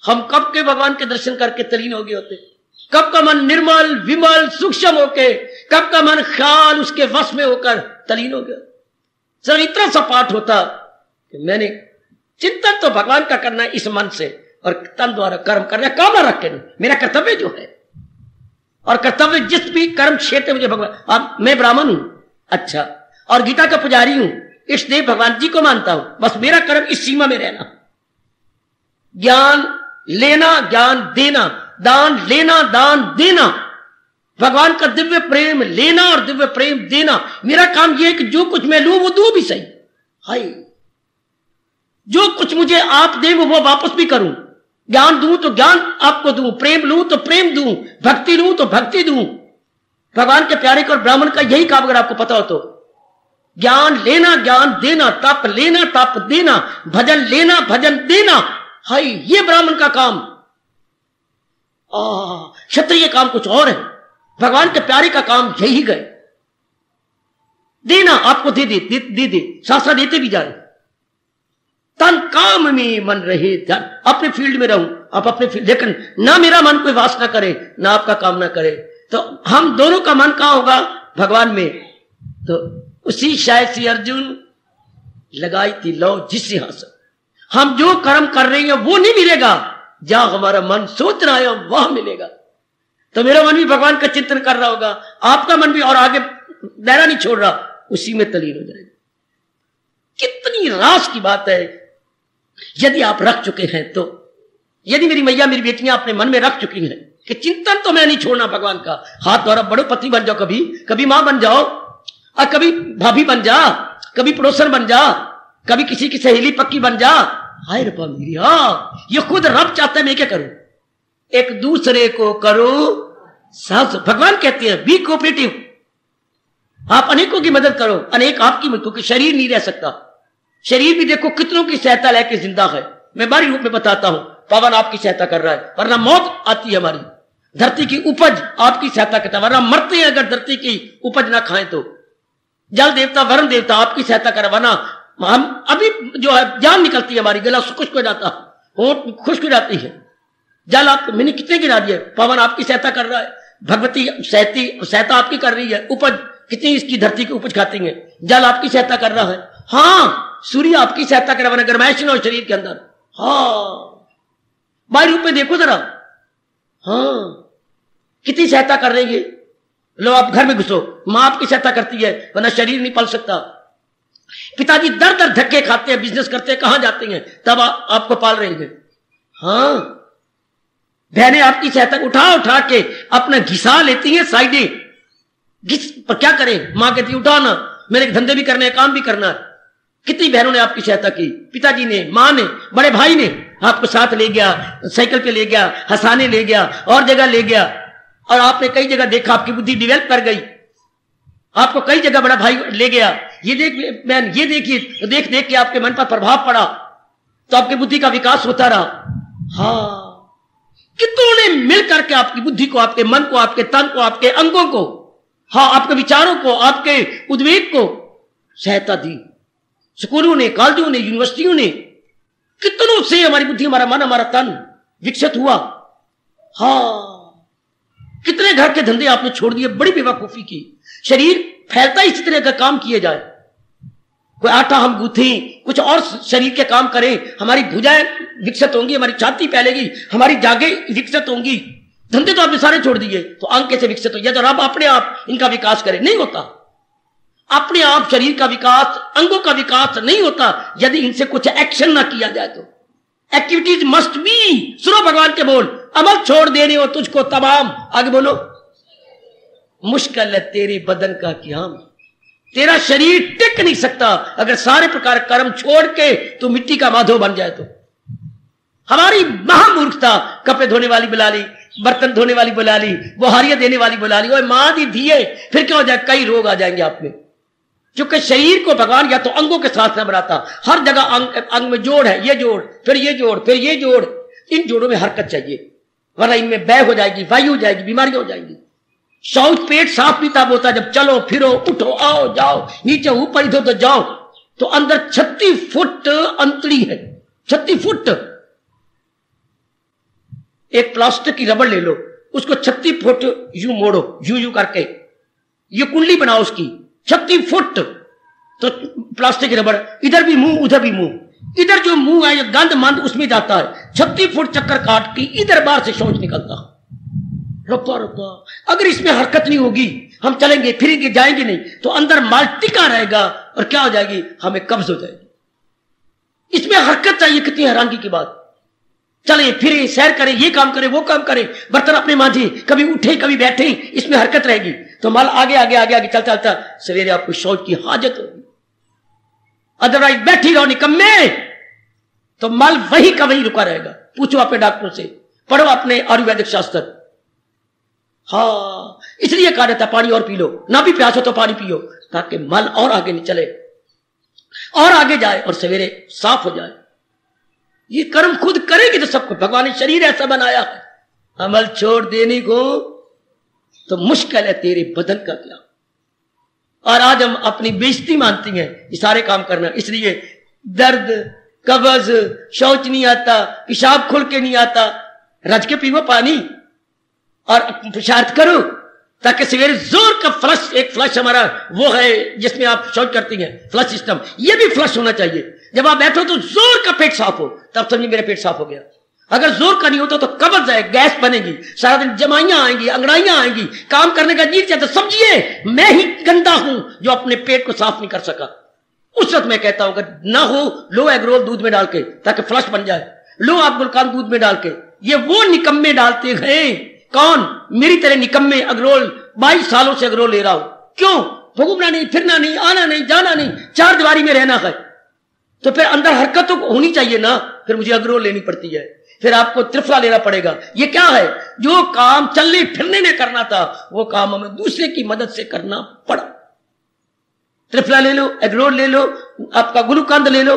हम कब के भगवान के दर्शन करके तलीन हो गए होते, कब का मन निर्मल विमल सूक्ष्म होके, कब का मन ख्याल उसके वश में होकर तलीन हो गया। सर इतना सा पाठ होता कि मैंने चिंतन तो भगवान का करना है इस मन से, और तन द्वारा कर्म करना, कामना रख के नहीं, मेरा कर्तव्य जो है, और कर्तव्य जिस भी कर्म क्षेत्र मुझे भगवान, अब मैं ब्राह्मण हूं, अच्छा, और गीता का पुजारी हूं, इसलिए भगवान जी को मानता हूं, बस मेरा कर्म इस सीमा में रहना। ज्ञान लेना, ज्ञान देना, दान लेना, दान देना, भगवान का दिव्य प्रेम लेना और दिव्य प्रेम देना। मेरा काम यह है कि जो कुछ मैं लूं वो दूं भी सही, हाय, जो कुछ मुझे आप दे वो वापस भी करूं। ज्ञान दूं तो ज्ञान आपको दूं, प्रेम लूं तो प्रेम दूं, भक्ति लूं तो भक्ति दूं। भगवान के प्यारे को और ब्राह्मण का यही काम अगर आपको पता हो तो, ज्ञान लेना, ज्ञान देना, तप लेना, तप देना, भजन लेना, भजन देना, हाय, ये ब्राह्मण का काम। क्षत्रिय काम कुछ और है, भगवान के प्यारे का काम यही गए। देना आपको दे दे, शास्त्र देते भी जा रहे। तन काम में मन रहे, ध्यान अपने फील्ड में रहूं, आप अपने फील्ड, लेकिन ना मेरा मन कोई वासना करे, ना आपका काम ना करे, तो हम दोनों का मन कहां होगा? भगवान में। तो उसी शायद से अर्जुन लगाई थी लो जिस सिंहासन, हम जो कर्म कर रहे हैं वो नहीं मिलेगा, जहां हमारा मन सोच रहा है वहां मिलेगा। तो मेरा मन भी भगवान का चिंतन कर रहा होगा, आपका मन भी, और आगे दायरा नहीं छोड़ रहा, उसी में तलीन हो जाएगा। कितनी रास की बात है यदि आप रख चुके हैं तो। यदि मेरी मैया मेरी बेटियां अपने मन में रख चुकी हैं कि चिंतन तो मैं नहीं छोड़ना भगवान का, हाथ द्वारा बड़ो पति बन जाओ, कभी कभी मां बन जाओ, और कभी भाभी बन जा, कभी पड़ोसन बन जा, कभी किसी की सहेली पक्की बन जा। हाय रब्बा मेरी, हाँ, ये खुद रब चाहता है, मैं क्या करूं? एक दूसरे को करो सब। भगवान कहते हैं बी कोऑपरेटिव, आप अनेकों की मदद करो, अनेक आपकी मदद, क्योंकि शरीर नहीं रह सकता। शरीर भी देखो कितनों की सहायता लेके जिंदा है। मैं बारी रूप में बताता हूं, पवन आपकी सहायता कर रहा है, वरना मौत आती है हमारी। धरती की उपज आपकी सहायता करता है, वरना मरते हैं अगर धरती की उपज ना खाएं तो। जल देवता वरुण देवता आपकी सहायता कर, वरना हम अभी जो है जान निकलती है हमारी, गला खुश्क हो जाता, होंठ खुश्क हो जाती है। जल आप मैंने कितने गिरा दिए, पवन आपकी सहायता कर रहा है, भगवती सहायता आपकी कर रही है, उपज कितनी इसकी धरती की उपज खाती है, जल आपकी सहायता कर रहा है। हाँ, सूर्य आपकी सहायता कर रहा है, गर्माइश ना हो शरीर के अंदर। हाँ, बाहरी रूप में देखो जरा, हाँ कितनी सहायता कर रही है। लो आप घर में घुसो, मां आपकी सहायता करती है, वरना शरीर नहीं पल सकता। पिताजी दर दर धक्के खाते हैं, बिजनेस करते हैं, कहां जाते हैं, तब आपको पाल रही है। हाँ, बहनें आपकी सहायता उठा उठा के अपना घिसा लेती हैं साइडें, घिस पर क्या करें, मां कहती उठा ना, मेरे धंधे भी करने हैं, काम भी करना है। कितनी बहनों ने आपकी सहायता की, पिताजी ने, मां ने, बड़े भाई ने आपको साथ ले गया, साइकिल पे ले गया, हंसाने ले गया, और जगह ले गया, और आपने कई जगह देखा, आपकी बुद्धि डेवलप कर गई, आपको कई जगह बड़ा भाई ले गया। ये देख बहन, ये देखिए, देख देख के आपके मन पर प्रभाव पड़ा, तो आपकी बुद्धि का विकास होता रहा। हाँ, कितनों ने मिल करके आपकी बुद्धि को, आपके मन को, आपके तन को, आपके अंगों को, हाँ आपके विचारों को, आपके उद्वेग को सहायता दी। स्कूलों ने, कॉलेजों ने, यूनिवर्सिटियों ने, कितनों से हमारी बुद्धि, हमारा मन, हमारा तन विकसित हुआ। हाँ, कितने घर के धंधे आपने छोड़ दिए, बड़ी बेवकूफी की। शरीर फैलता इसी तरह का काम किए जाए, कोई आटा हम गूंथें, कुछ और शरीर के काम करें, हमारी भुजाएं विकसित होंगी, हमारी छाती फैलेगी, हमारी जागें विकसित होंगी। धंधे तो आपने सारे छोड़ दिए, तो अंग कैसे विकसित हो? या तो रब अपने आप इनका विकास करे, नहीं होता। अपने आप शरीर का विकास, अंगों का विकास नहीं होता यदि इनसे कुछ एक्शन ना किया जाए। तो एक्टिविटीज मस्ट बी। सुनो भगवान के बोल, अमल छोड़ देने हो तुझको तमाम। आगे बोलो, मुश्किल है तेरे बदन का क्याम। तेरा शरीर टिक नहीं सकता अगर सारे प्रकार कर्म छोड़ के तू मिट्टी का माधो बन जाए तो। हमारी महामूर्खता, कपड़े धोने वाली बुला ली, बर्तन धोने वाली बुला ली, बुहारियां देने वाली बुला ली, और मां दी दिए, फिर क्या हो जाए, कई रोग आ जाएंगे आप में। क्योंकि शरीर को भगवान या तो अंगों के साथ न बनाता, हर जगह अंग में जोड़ है, ये जोड़, फिर ये जोड़, फिर ये जोड़। इन जोड़ों में हरकत चाहिए, वरना इनमें बैग हो जाएगी, वायु हो जाएगी, बीमारियां हो जाएंगी। शौच पेट साफ नहीं तब होता जब चलो फिरो, उठो, आओ जाओ, नीचे ऊपर इधर तो जाओ। तो अंदर 36 फुट अंतड़ी है, 36 फुट। एक प्लास्टिक की रबड़ ले लो, उसको 36 फुट यूं मोड़ो, यूं करके, ये कुंडली बनाओ उसकी, 36 फुट। तो प्लास्टिक की रबड़, इधर भी मुंह उधर भी मुंह, इधर जो मुंह है ये गंद मंद उसमें जाता है, 36 फुट चक्कर काट के इधर बाहर से शौच निकलता। रब्बा रब्बा, अगर इसमें हरकत नहीं होगी, हम चलेंगे फिरेंगे जाएंगे नहीं, तो अंदर माल टिका रहेगा और क्या हो जाएगी, हमें कब्ज हो जाएगी। इसमें हरकत चाहिए, कितनी हैरानगी की बात। चले फिरे, सैर करें, ये काम करें, वो काम करें, बर्तन अपने मांझे, कभी उठे कभी बैठे, इसमें हरकत रहेगी तो माल आगे आगे आगे आगे चलता चलता सवेरे आपको शौच की हाजत होगी। अदरवाइज बैठी रहो निकम्मे, तो माल वही का वही रुका रहेगा। पूछो अपने डॉक्टरों से, पढ़ो अपने आयुर्वेदिक शास्त्र। हाँ, इसलिए कहा जाता पानी और पी लो, ना भी प्यास हो तो पानी पियो, ताकि मल और आगे नहीं चले और आगे जाए और सवेरे साफ हो जाए। ये कर्म खुद करेगी तो सबको, भगवान ने शरीर ऐसा बनाया है, अमल छोड़ देने को तो मुश्किल है तेरे बदन का क्या। और आज हम अपनी बेइज्जती मानती हैं ये सारे काम करना, इसलिए दर्द, कब्ज, शौच नहीं आता, पेशाब खुल के नहीं आता, रज के पीवो पानी और पुरुषार्थ करो ताकि सवेरे जोर का फ्लश, एक फ्लश हमारा वो है जिसमें आप शौच करती हैं, फ्लश सिस्टम, ये भी फ्लश होना चाहिए। जब आप बैठो तो जोर का पेट साफ हो, तब समझिए मेरा पेट साफ हो गया। अगर जोर का नहीं होता तो कब्ज है, गैस बनेगी, सारा दिन जमाइयां आएंगी, अंगड़ाइयां आएंगी, काम करने का जी चाहता। समझिए मैं ही गंदा हूं जो अपने पेट को साफ नहीं कर सका। उस वक्त मैं कहता हूं अगर ना हो, लो एगरोल दूध में डाल के ताकि फ्लश बन जाए, लो आप गुलकान दूध में डाल के। ये वो निकम्मे डालते हैं, कौन, मेरी तरह निकम्मे अगरोल 22 सालों से अगरोल ले रहा हूं। क्यों, घूमना नहीं, फिरना नहीं, आना नहीं, जाना नहीं, 4 दीवारी में रहना है, तो फिर अंदर हरकत तो होनी चाहिए ना। फिर मुझे अगरोल लेनी पड़ती है, फिर आपको त्रिफला लेना पड़ेगा। ये क्या है, जो काम चलने फिरने में करना था वो काम हमें दूसरे की मदद से करना पड़ा। त्रिफला ले लो, एगरोल ले लो, आपका गुलकंद ले लो,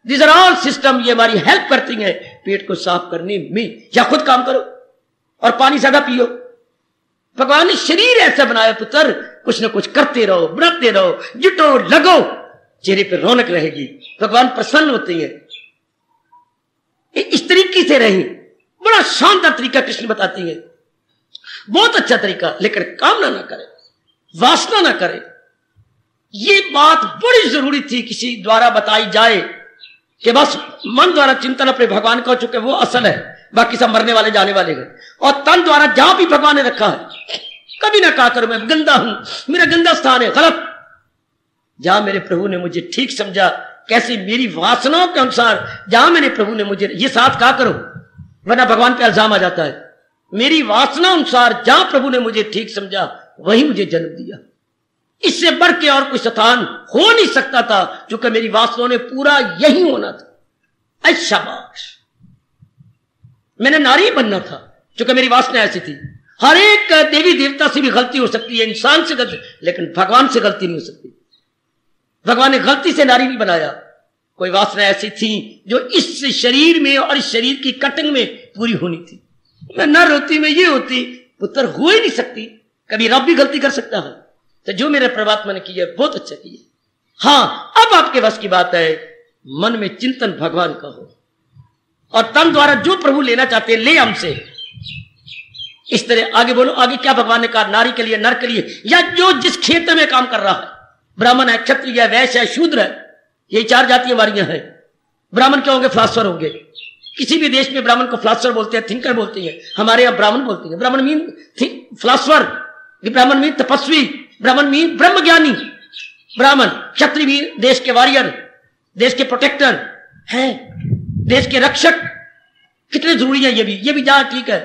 दिस आर ऑल सिस्टम, ये हमारी हेल्प करती है पेट को साफ करने में। या खुद काम करो और पानी ज्यादा पियो। भगवान ने शरीर ऐसा बनाया पुत्र, कुछ न कुछ करते रहो, बनाते रहो, जुटो लगो, चेहरे पर रौनक रहेगी, भगवान प्रसन्न होते हैं। इस तरीके से रहे, बड़ा शानदार तरीका कृष्ण बताती है, बहुत अच्छा तरीका, लेकिन कामना ना करे, वासना ना करे। ये बात बड़ी जरूरी थी किसी द्वारा बताई जाए कि बस मन द्वारा चिंतन अपने भगवान का हो चुके, वो असल है, बाकी सब मरने वाले जाने वाले हैं। और तन द्वारा जहां भी भगवान ने रखा है, कभी ना कहा करो मैं गंदा हूं, मेरा गंदा स्थान है, गलत। जहां मेरे प्रभु ने मुझे ठीक समझा, कैसे मेरी वासनाओं के अनुसार जहां मेरे प्रभु ने मुझे, ये साथ कहा करो वरना भगवान पे इल्जाम आ जाता है। मेरी वासना अनुसार जहां प्रभु ने मुझे ठीक समझा वही मुझे जन्म दिया, इससे बढ़ के और कोई स्थान हो नहीं सकता था, क्योंकि मेरी वासनाओं ने पूरा यही होना था। अच्छा बात, मैंने नारी बनना था क्योंकि मेरी वासना ऐसी थी। हर एक देवी देवता से भी गलती हो सकती है, इंसान से गलती, लेकिन भगवान से गलती नहीं हो सकती। भगवान ने गलती से नारी नहीं बनाया, कोई वासना ऐसी थी जो इस शरीर में और इस शरीर की कटिंग में पूरी होनी थी। मैं नर होती, मैं ये होती, पुत्र हो ही नहीं सकती। कभी रब भी गलती कर सकता है, तो जो मेरे परमात्मा ने किया बहुत अच्छा किया। हाँ, अब आपके बस की बात है, मन में चिंतन भगवान का हो और तन द्वारा जो प्रभु लेना चाहते हैं ले हमसे। इस तरह आगे बोलो, आगे क्या भगवान ने कहा, नारी के लिए, नर के लिए, या जो जिस क्षेत्र में काम कर रहा है, ब्राह्मण है, क्षत्रिय है, वैश्य है, शूद्र है, ये 4 जातियां हमारी हैं। ब्राह्मण क्या होंगे, फिलॉसफर होंगे। किसी भी देश में ब्राह्मण को फिलॉसफर बोलते हैं, थिंकर बोलते हैं, हमारे यहाँ ब्राह्मण बोलते हैं। ब्राह्मण मीन फिलॉसफर, ब्राह्मण मीन तपस्वी, ब्राह्मण मीन ब्रह्मज्ञानी, ब्राह्मण। क्षत्रिय मीन देश के वॉरियर, देश के प्रोटेक्टर हैं। देश के रक्षक कितने जरूरी है, ये भी जहां ठीक है।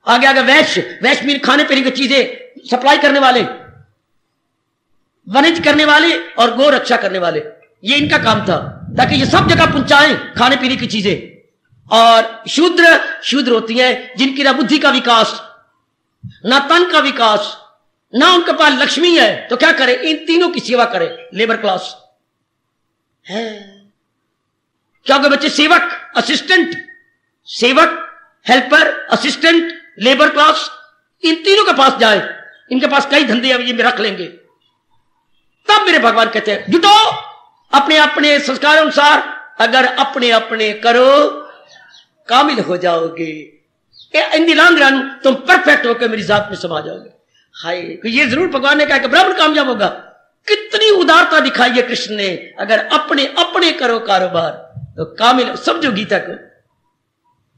आगे आगे वैश्य मीन खाने पीने की चीजें सप्लाई करने वाले, वाणिज्य करने वाले और गौ रक्षा करने वाले, ये इनका काम था, ताकि ये सब जगह पहुंचाएं खाने पीने की चीजें। और शूद्र होती हैं जिनकी ना बुद्धि का विकास, ना तन का विकास, ना उनके पास लक्ष्मी है, तो क्या करे? इन तीनों की सेवा करे। लेबर क्लास है, क्या होगा बच्चे? सेवक, असिस्टेंट, सेवक, हेल्पर, असिस्टेंट, लेबर क्लास, इन तीनों के पास जाए। इनके पास कई धंधे अब ये रख लेंगे। तब मेरे भगवान कहते हैं जुटो अपने अपने संस्कार अनुसार, अगर अपने अपने करो कामिल हो जाओगे। इन द लॉन्ग रन तुम परफेक्ट होकर मेरी जात में समा जाओगे। हाय, ये जरूर भगवान ने कहा कि ब्राह्मण कामयाब होगा। कितनी उदारता दिखाई है कृष्ण ने। अगर अपने अपने करो कारोबार तो कामिल, समझो गीता को।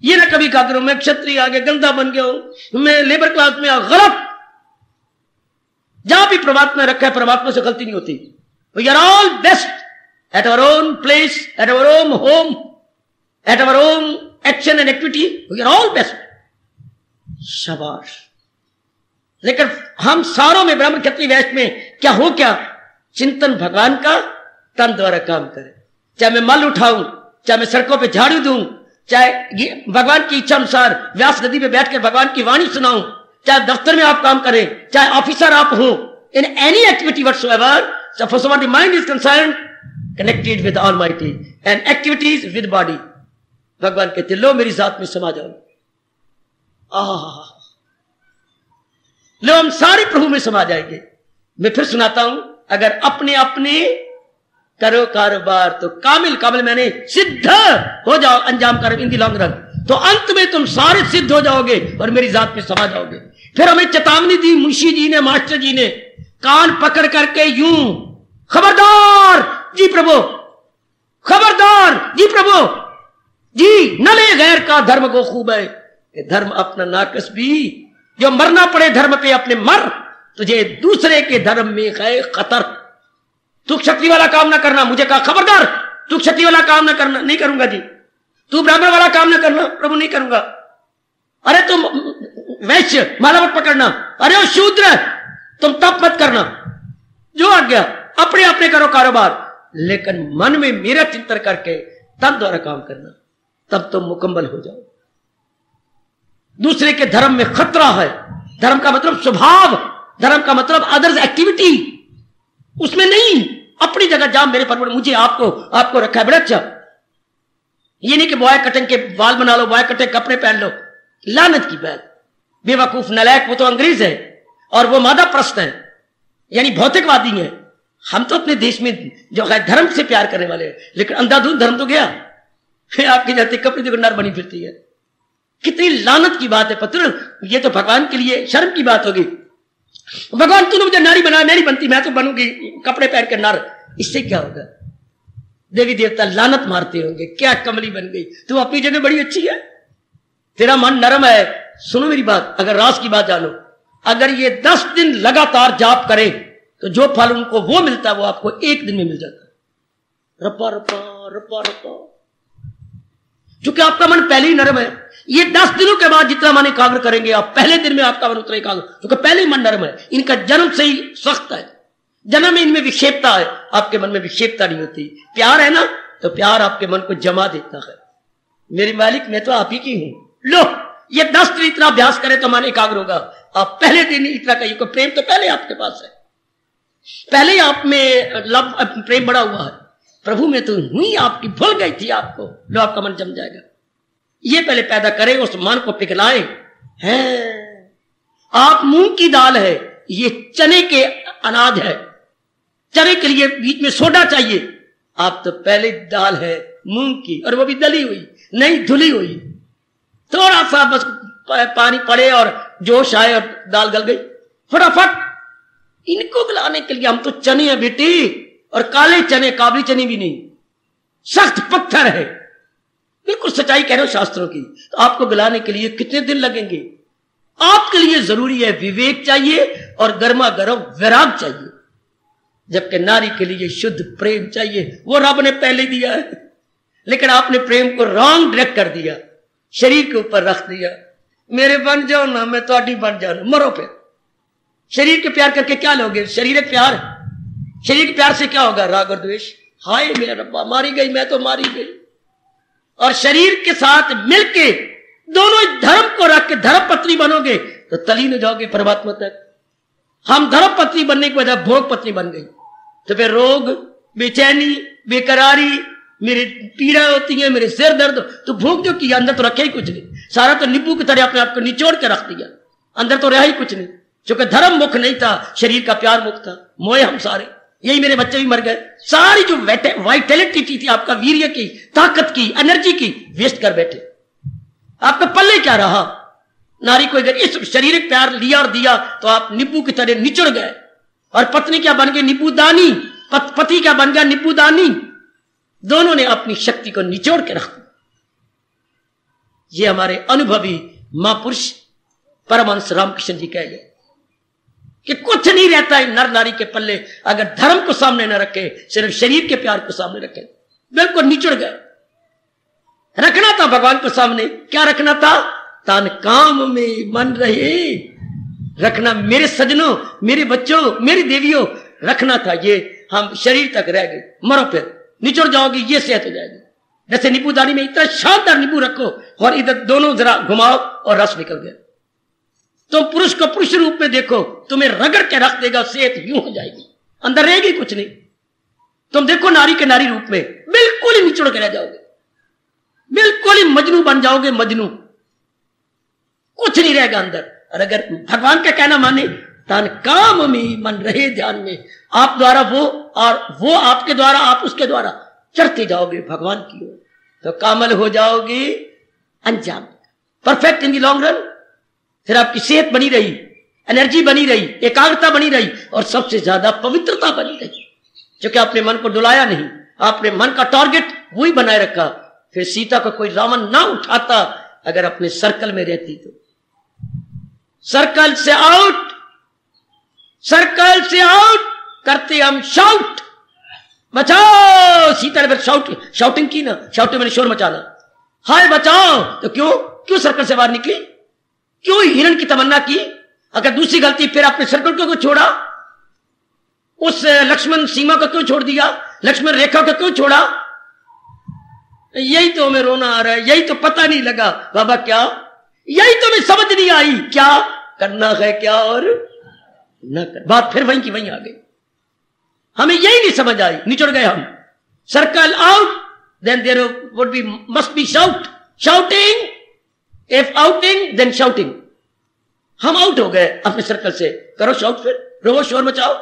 ये ना कभी कहा करो मैं क्षत्रिय आगे गंदा बन गया हूं, मैं लेबर क्लास में गलत। जहां भी परमात्मा रखा है, परमात्मा से गलती नहीं होती। We are all best at our own place, at our own home, at our own action and activity, we are all best. शाबाश। लेकिन हम सारों में, ब्राह्मण क्षत्रिय वैश्य में क्या हो, क्या चिंतन भगवान का तन द्वारा काम करे। चाहे मैं मल उठाऊं, चाहे मैं सड़कों पे झाड़ू दूं, चाहे भगवान की इच्छा अनुसार व्यास नदी में बैठकर भगवान की वाणी सुनाऊं, चाहे दफ्तर में आप काम करें, चाहे ऑफिसर आप हो, in any activity whatsoever, so so the mind is concerned, connected with Almighty and activities with body। भगवान कहते लो मेरी जात में समा जाओ। लो हम सारे प्रभु में समा जाएंगे। मैं फिर सुनाता हूं, अगर अपने अपने करो कारोबार तो कामिल, कामिल मैंने सिद्ध हो जाओ, अंजाम करो इन दी लॉन्ग रन, तो अंत में तुम सारे सिद्ध हो जाओगे और मेरी जात में समा जाओगे। फिर हमें चेतावनी दी मुंशी जी ने, मास्टर जी ने, कान पकड़ करके यूं, खबरदार जी प्रभु, खबरदार जी प्रभु जी, न ले गैर का धर्म को खूब है, धर्म अपना नाकस भी, जो मरना पड़े धर्म पे अपने मर, तुझे दूसरे के धर्म में है खतर। तू क्षत्रिय वाला काम ना करना, मुझे कहा खबरदार तू क्षत्रिय वाला काम ना करना, नहीं करूंगा जी। तू ब्राह्मण वाला काम ना करना, प्रभु नहीं करूंगा। अरे तुम वैश्य माला मत पकड़ना, अरे वो शूद्र तुम तप मत करना, जो आ गया अपने अपने करो कारोबार, लेकिन मन में मेरा चिंतन करके तन द्वारा काम करना, तब तुम मुकम्मल हो जाओ। दूसरे के धर्म में खतरा है। धर्म का मतलब स्वभाव, धर्म का मतलब अदर्स एक्टिविटी, उसमें नहीं। अपनी जगह जहां मेरे पर मुझे आपको रखा है बड़ा अच्छा। ये नहीं कि बॉय कटिंग के बाल बना लो, बॉय कटिंग कपड़े पहन लो, लानत की बात। बेवकूफ नलायक वो तो अंग्रेज है और वो मादा प्रस्त है, यानी भौतिकवादी है। हम तो अपने देश में जो है धर्म से प्यार करने वाले हैं, लेकिन अंधाधुंध धर्म तो गया। फिर आपकी जाती कपड़े देखो नर बनी फिरती है। कितनी लानत की बात है पुत्र, ये तो भगवान के लिए शर्म की बात होगी। भगवान तूने मुझे नारी बनाया, नहीं बनती, मैं तो बनूंगी कपड़े पहन के नर। इससे क्या होगा? देवी देवता लानत मारते होंगे, क्या कमली बन गई, तू अपनी जगह बड़ी अच्छी है, तेरा मन नरम है। सुनो मेरी बात, अगर रास की बात जानो, अगर ये 10 दिन लगातार जाप करे तो जो फल उनको वो मिलता है वो आपको 1 दिन में मिल जाता है। रपा रपा रपा रपा, क्योंकि आपका मन पहले ही नरम है। ये 10 दिनों के बाद जितना मन एकाग्र करेंगे आप, पहले दिन में आपका मन उतना एकाग्र, क्योंकि पहले ही मन नरम है। इनका जन्म से ही सख्त है, जन्म में इनमें विक्षेपता है, आपके मन में विक्षेपता नहीं होती। प्यार है ना, तो प्यार आपके मन को जमा देता है। मेरी मालिक मैं तो आप ही की हूं, लो ये 10 दिन इतना अभ्यास करे तो मन एकाग्र होगा। आप पहले दिन इतना कहिए, को प्रेम तो पहले आपके पास है, पहले ही आप में लव प्रेम बड़ा हुआ है। प्रभु में तो हुई आपकी, भूल गई थी आपको, लो आपका मन जम जाएगा। ये पहले पैदा करे, उस मन को पिघलाए। हैं आप मूंग की दाल है, ये चने के अनाज है, चने के लिए बीच में सोडा चाहिए। आप तो पहले दाल है मूंग की, और वो भी दली हुई नहीं धुली हुई। थोड़ा सा बस पानी पड़े और जोश आए और दाल गल गई फटाफट। इनको गलाने के लिए हम तो चने हैं बेटी, और काले चने, काबली चने भी नहीं, सख्त पत्थर है। बिल्कुल सच्चाई कह रहे हो शास्त्रों की। तो आपको गलाने के लिए कितने दिन लगेंगे? आपके लिए जरूरी है विवेक चाहिए और गर्मा गर्म वैराग चाहिए, जबकि नारी के लिए शुद्ध प्रेम चाहिए। वो रब ने पहले दिया है, लेकिन आपने प्रेम को रॉन्ग डायरेक्ट कर दिया, शरीर के ऊपर रख दिया। मेरे बन जाओ ना, मैं तो बन जाओ, मरो फिर। शरीर के प्यार करके क्या लोगे? शरीर प्यार, शरीर के प्यार से क्या होगा? राग और द्वेष। हाय मेरा रब्बा, मारी गई, मैं तो मारी गई। और शरीर के साथ मिलके दोनों धर्म को रख के धर्म पत्नी बनोगे तो तलीन हो जाओगे परमात्मा तक। हम धर्म पत्नी बनने की वजह भोग पत्नी बन गई, तो फिर रोग, बेचैनी, बेकरारी, मेरी पीड़ा होती है, मेरे सिर दर्द, तो भोग जो किया अंदर तो रखे ही कुछ नहीं, सारा तो नींबू की तरह अपने आप को निचोड़ के रख दिया, अंदर तो रहा ही कुछ नहीं। क्योंकि धर्म मुख नहीं था, शरीर का प्यार मुख था। मोए हम सारे, यही मेरे बच्चे भी मर गए। सारी जो वाइटलिटी थी आपका, वीर्य की, ताकत की, एनर्जी की, वेस्ट कर बैठे। आपका पल्ले क्या रहा? नारी को अगर इस शारीरिक प्यार लिया और दिया तो आप नींबू की तरह निचुड़ गए। और पत्नी क्या बन गई? नींबूदानी। पति क्या बन गया? नींबूदानी। दोनों ने अपनी शक्ति को निचोड़ के रखा। ये हमारे अनुभवी महापुरुष परमहंस रामकृष्ण जी कह गए कि कुछ नहीं रहता है नर नारी के पल्ले अगर धर्म को सामने न रखे, सिर्फ शरीर के प्यार को सामने रखे। बिल्कुल निचुड़ गए। रखना था भगवान को सामने, क्या रखना था? तान काम में मन रहे रखना। मेरे सजनों, मेरे बच्चों, मेरी देवियों, रखना था। ये हम शरीर तक रह गए, मरो फिर, निचुड़ जाओगी, ये सेहत हो जाएगी। जैसे नींबूदानी में इतना शानदार नींबू रखो और इधर दोनों जरा घुमाओ और रस निकल गया। तुम पुरुष को पुरुष रूप में देखो, तुम्हें रगड़ के रख देगा, सेहत यूं हो जाएगी, अंदर रहेगी कुछ नहीं। तुम देखो नारी के नारी रूप में, बिल्कुल ही निचुड़ के रह जाओगे, बिल्कुल ही मजनू बन जाओगे, मजनू, कुछ नहीं रहेगा अंदर। और अगर भगवान का कहना माने, तान काम में मन रहे ध्यान में, आप द्वारा वो और वो आपके द्वारा, आप उसके द्वारा चढ़ते जाओगे भगवान की ओर, तो कामल हो जाओगे, अंजाम perfect in the long run. फिर आपकी सेहत बनी रही, एनर्जी बनी रही, एकाग्रता बनी रही और सबसे ज्यादा पवित्रता बनी रही, क्योंकि आपने मन को डुलाया नहीं, आपने मन का टारगेट वही बनाए रखा। फिर सीता को कोई रावण ना उठाता अगर अपने सर्कल में रहती तो। सर्कल से आउट, सर्कल से आउट करते हम शाउट, बचाओ। सीता ने फिर शाउटिंग की ना, शाउटिंग मैंने शोर मचाना, हाय बचाओ। तो क्यों सर्कल से बाहर निकली? क्यों हिरण की तमन्ना की? अगर दूसरी गलती, फिर अपने सर्कल को क्यों छोड़ा? उस लक्ष्मण सीमा को क्यों छोड़ दिया? लक्ष्मण रेखा को क्यों छोड़ा? यही तो हमें रोना आ रहा है, यही तो पता नहीं लगा बाबा, क्या यही तो हमें समझ नहीं आई, क्या करना है क्या और न कर। बात फिर वहीं की वहीं आ गई, हमें यही नहीं समझ आई, निचुड़ गए हम। Circle out, then there would be must be shouting, if outing then shouting. हम आउट हो गए अपने सर्कल से, करो शाउट, फिर रो, शोर मचाओ।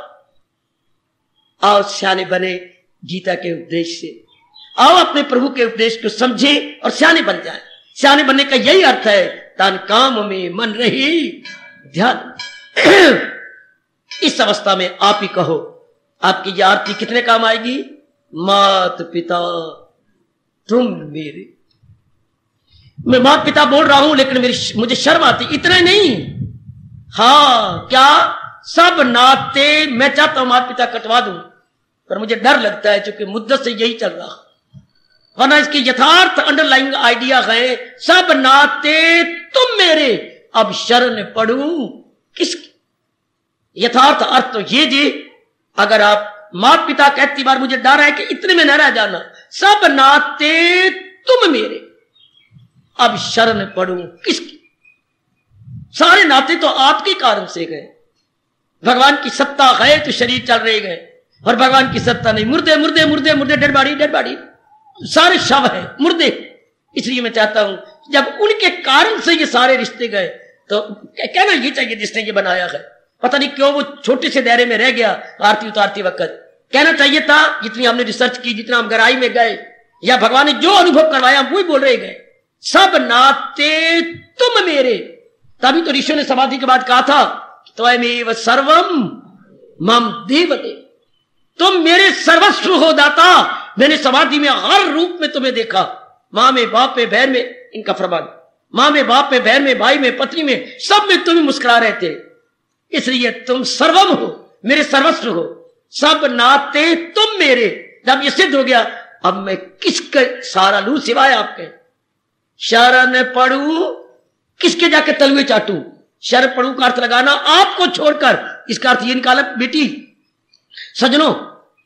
आओ सियाने बने गीता के उपदेश से, आओ अपने प्रभु के उपदेश को समझे और सियाने बन जाए। सियाने बनने का यही अर्थ है, तान काम में मन रहे ध्यान। इस अवस्था में आप ही कहो, आपकी ये आरती कितने काम आएगी? मात पिता तुम मेरे। मैं माता पिता बोल रहा हूं लेकिन मुझे शर्म आती, इतना नहीं, हाँ क्या सब नाते मैं चाहता हूं माता पिता कटवा दूं, पर मुझे डर लगता है क्योंकि मुद्दत से यही चल रहा। वरना इसके यथार्थ अंडरलाइंग आइडिया है, सब नाते तुम मेरे, अब शरण पढ़ूं किसकी? यथार्थ अर्थ तो ये जी, अगर आप माता पिता कहती बार मुझे डर है कि इतने में न रह जाना, सब नाते तुम मेरे, अब शरण पढ़ूं किसकी? सारे नाते तो आपके कारण से गए। भगवान की सत्ता है तो शरीर चल रहे गए, और भगवान की सत्ता नहीं, मुर्दे मुर्दे मुर्दे मुर्दे, डेड बॉडी, सारे शव है, मुर्दे। इसलिए मैं चाहता हूं जब उनके कारण से ये सारे रिश्ते गए तो कहना ये चाहिए जिसने ये बनाया है, पता नहीं क्यों वो छोटे से दायरे में रह गया आरती उतारती वक्त। कहना चाहिए था जितनी हमने रिसर्च की, जितना हम गहराई में गए, या भगवान ने जो अनुभव करवाया हम वही बोल रहे गए, सब नाते तुम मेरे। तभी तो ऋषियों ने समाधि के बाद कहा था, त्वमेव सर्वम मम देवते, तुम मेरे सर्वस्व हो दाता। मैंने समाधि में हर रूप में तुम्हें देखा, मां में, बाप में, बहन में, इनका फरमान, मां में, बाप में, बहन में, भाई में, पत्नी में, सब में तुम मुस्कुरा रहे थे। इसलिए तुम सर्वम हो, मेरे सर्वस्व हो, सब नाते तुम मेरे। जब ये सिद्ध हो गया अब मैं किसका सहारा लूं सिवाय आपके? शरण पड़ू किसके जाके तलवे चाटू? शरण पड़ू का अर्थ लगाना आपको छोड़कर, इसका अर्थ ये निकाला बेटी सजनों,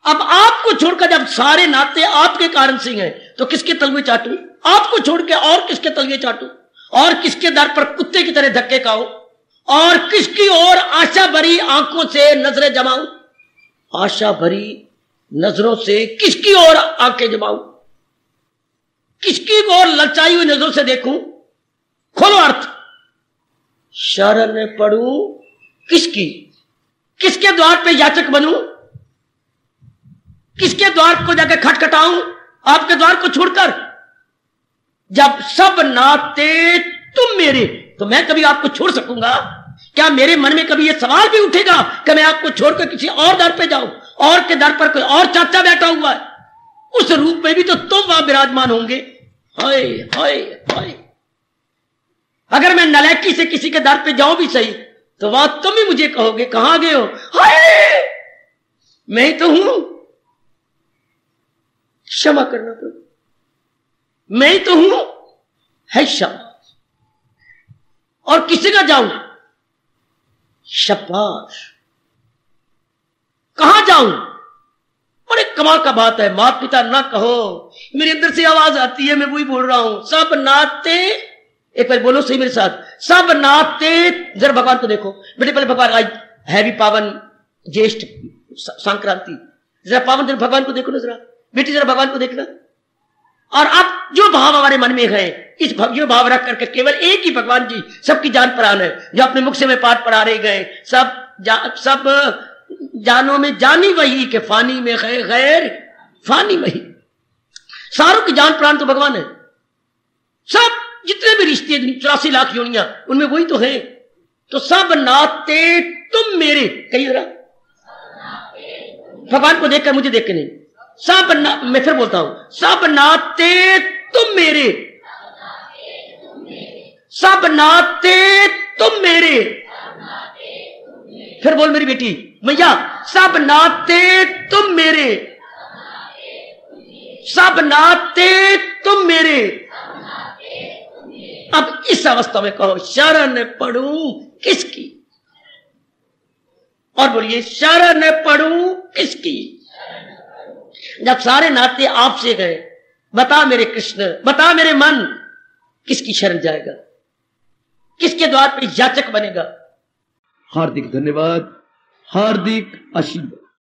अब आपको छोड़कर जब सारे नाते आपके कारण से हैं तो किसके तलवे चाटू? आपको छोड़ के और किसके तलवे चाटू? और किसके दर पर कुत्ते की तरह धक्के खाओ? और किसकी ओर आशा भरी आंखों से नजरें जमाऊं? आशा भरी नजरों से किसकी ओर आंखें जमाऊं? किसकी ओर ललचाई हुई नजरों से देखूं? खोलो अर्थ। शरण पड़ू किसकी? किसके द्वार पे याचक बनूं? किसके द्वार को जाकर खटखटाऊं? आपके द्वार को छोड़कर। जब सब नाते तुम मेरे, तो मैं कभी आपको छोड़ सकूंगा? क्या मेरे मन में कभी यह सवाल भी उठेगा कि मैं आपको छोड़कर किसी और दर पे जाऊं? और के दर पर कोई और चाचा बैठा हुआ है, उस रूप में भी तो तुम वहां विराजमान होंगे। हाय हाय हाय, अगर मैं नलायकी से किसी के दर पे जाऊं भी सही तो वहां तुम ही मुझे कहोगे कहां गए हो? हाय मैं ही तो हूं, क्षमा करना तो मैं ही तो हूं, है क्षमा। और किसी का जाऊं? शाबाश। कहां जाऊं? बड़े कमाल का बात है, माता पिता ना कहो, मेरे अंदर से आवाज आती है, मैं वही बोल रहा हूं। सब नाते, एक बार बोलो सही मेरे साथ, सब नाते। जरा भगवान को देखो बेटे, पहले भगवान आज है भी पावन ज्येष्ठ संक्रांति, जरा पावन जरा भगवान को देखो ना, जरा बेटी जरा भगवान को देखना। और अब जो भाव हमारे मन में है, इस जो भाव रख करके केवल एक ही भगवान जी सबकी जान प्राण है, जो अपने मुख से में पाठ पढ़ा रहे गए, सब जानों में जानी वही के फानी में गैर फानी वही। सारों की जान प्राण तो भगवान है। सब जितने भी रिश्ते 84 लाख योनियां, उनमें वही तो है। तो सब नाते तुम मेरे, कही जरा भगवान को देखकर, मुझे देख के नहीं। मैं फिर बोलता हूं, सब नाते तुम मेरे, सब नाते तुम मेरे। फिर बोल मेरी बेटी मैया, सब नाते तुम मेरे, सब नाते तुम मेरे। अब इस अवस्था में कहो, शरण पड़ू किसकी? और बोलिए, शरण पड़ू किसकी? जब सारे नाते आपसे गए, बता मेरे कृष्ण, बता मेरे मन, किसकी शरण जाएगा? किसके द्वार पे याचक बनेगा? हार्दिक धन्यवाद, हार्दिक आशीर्वाद।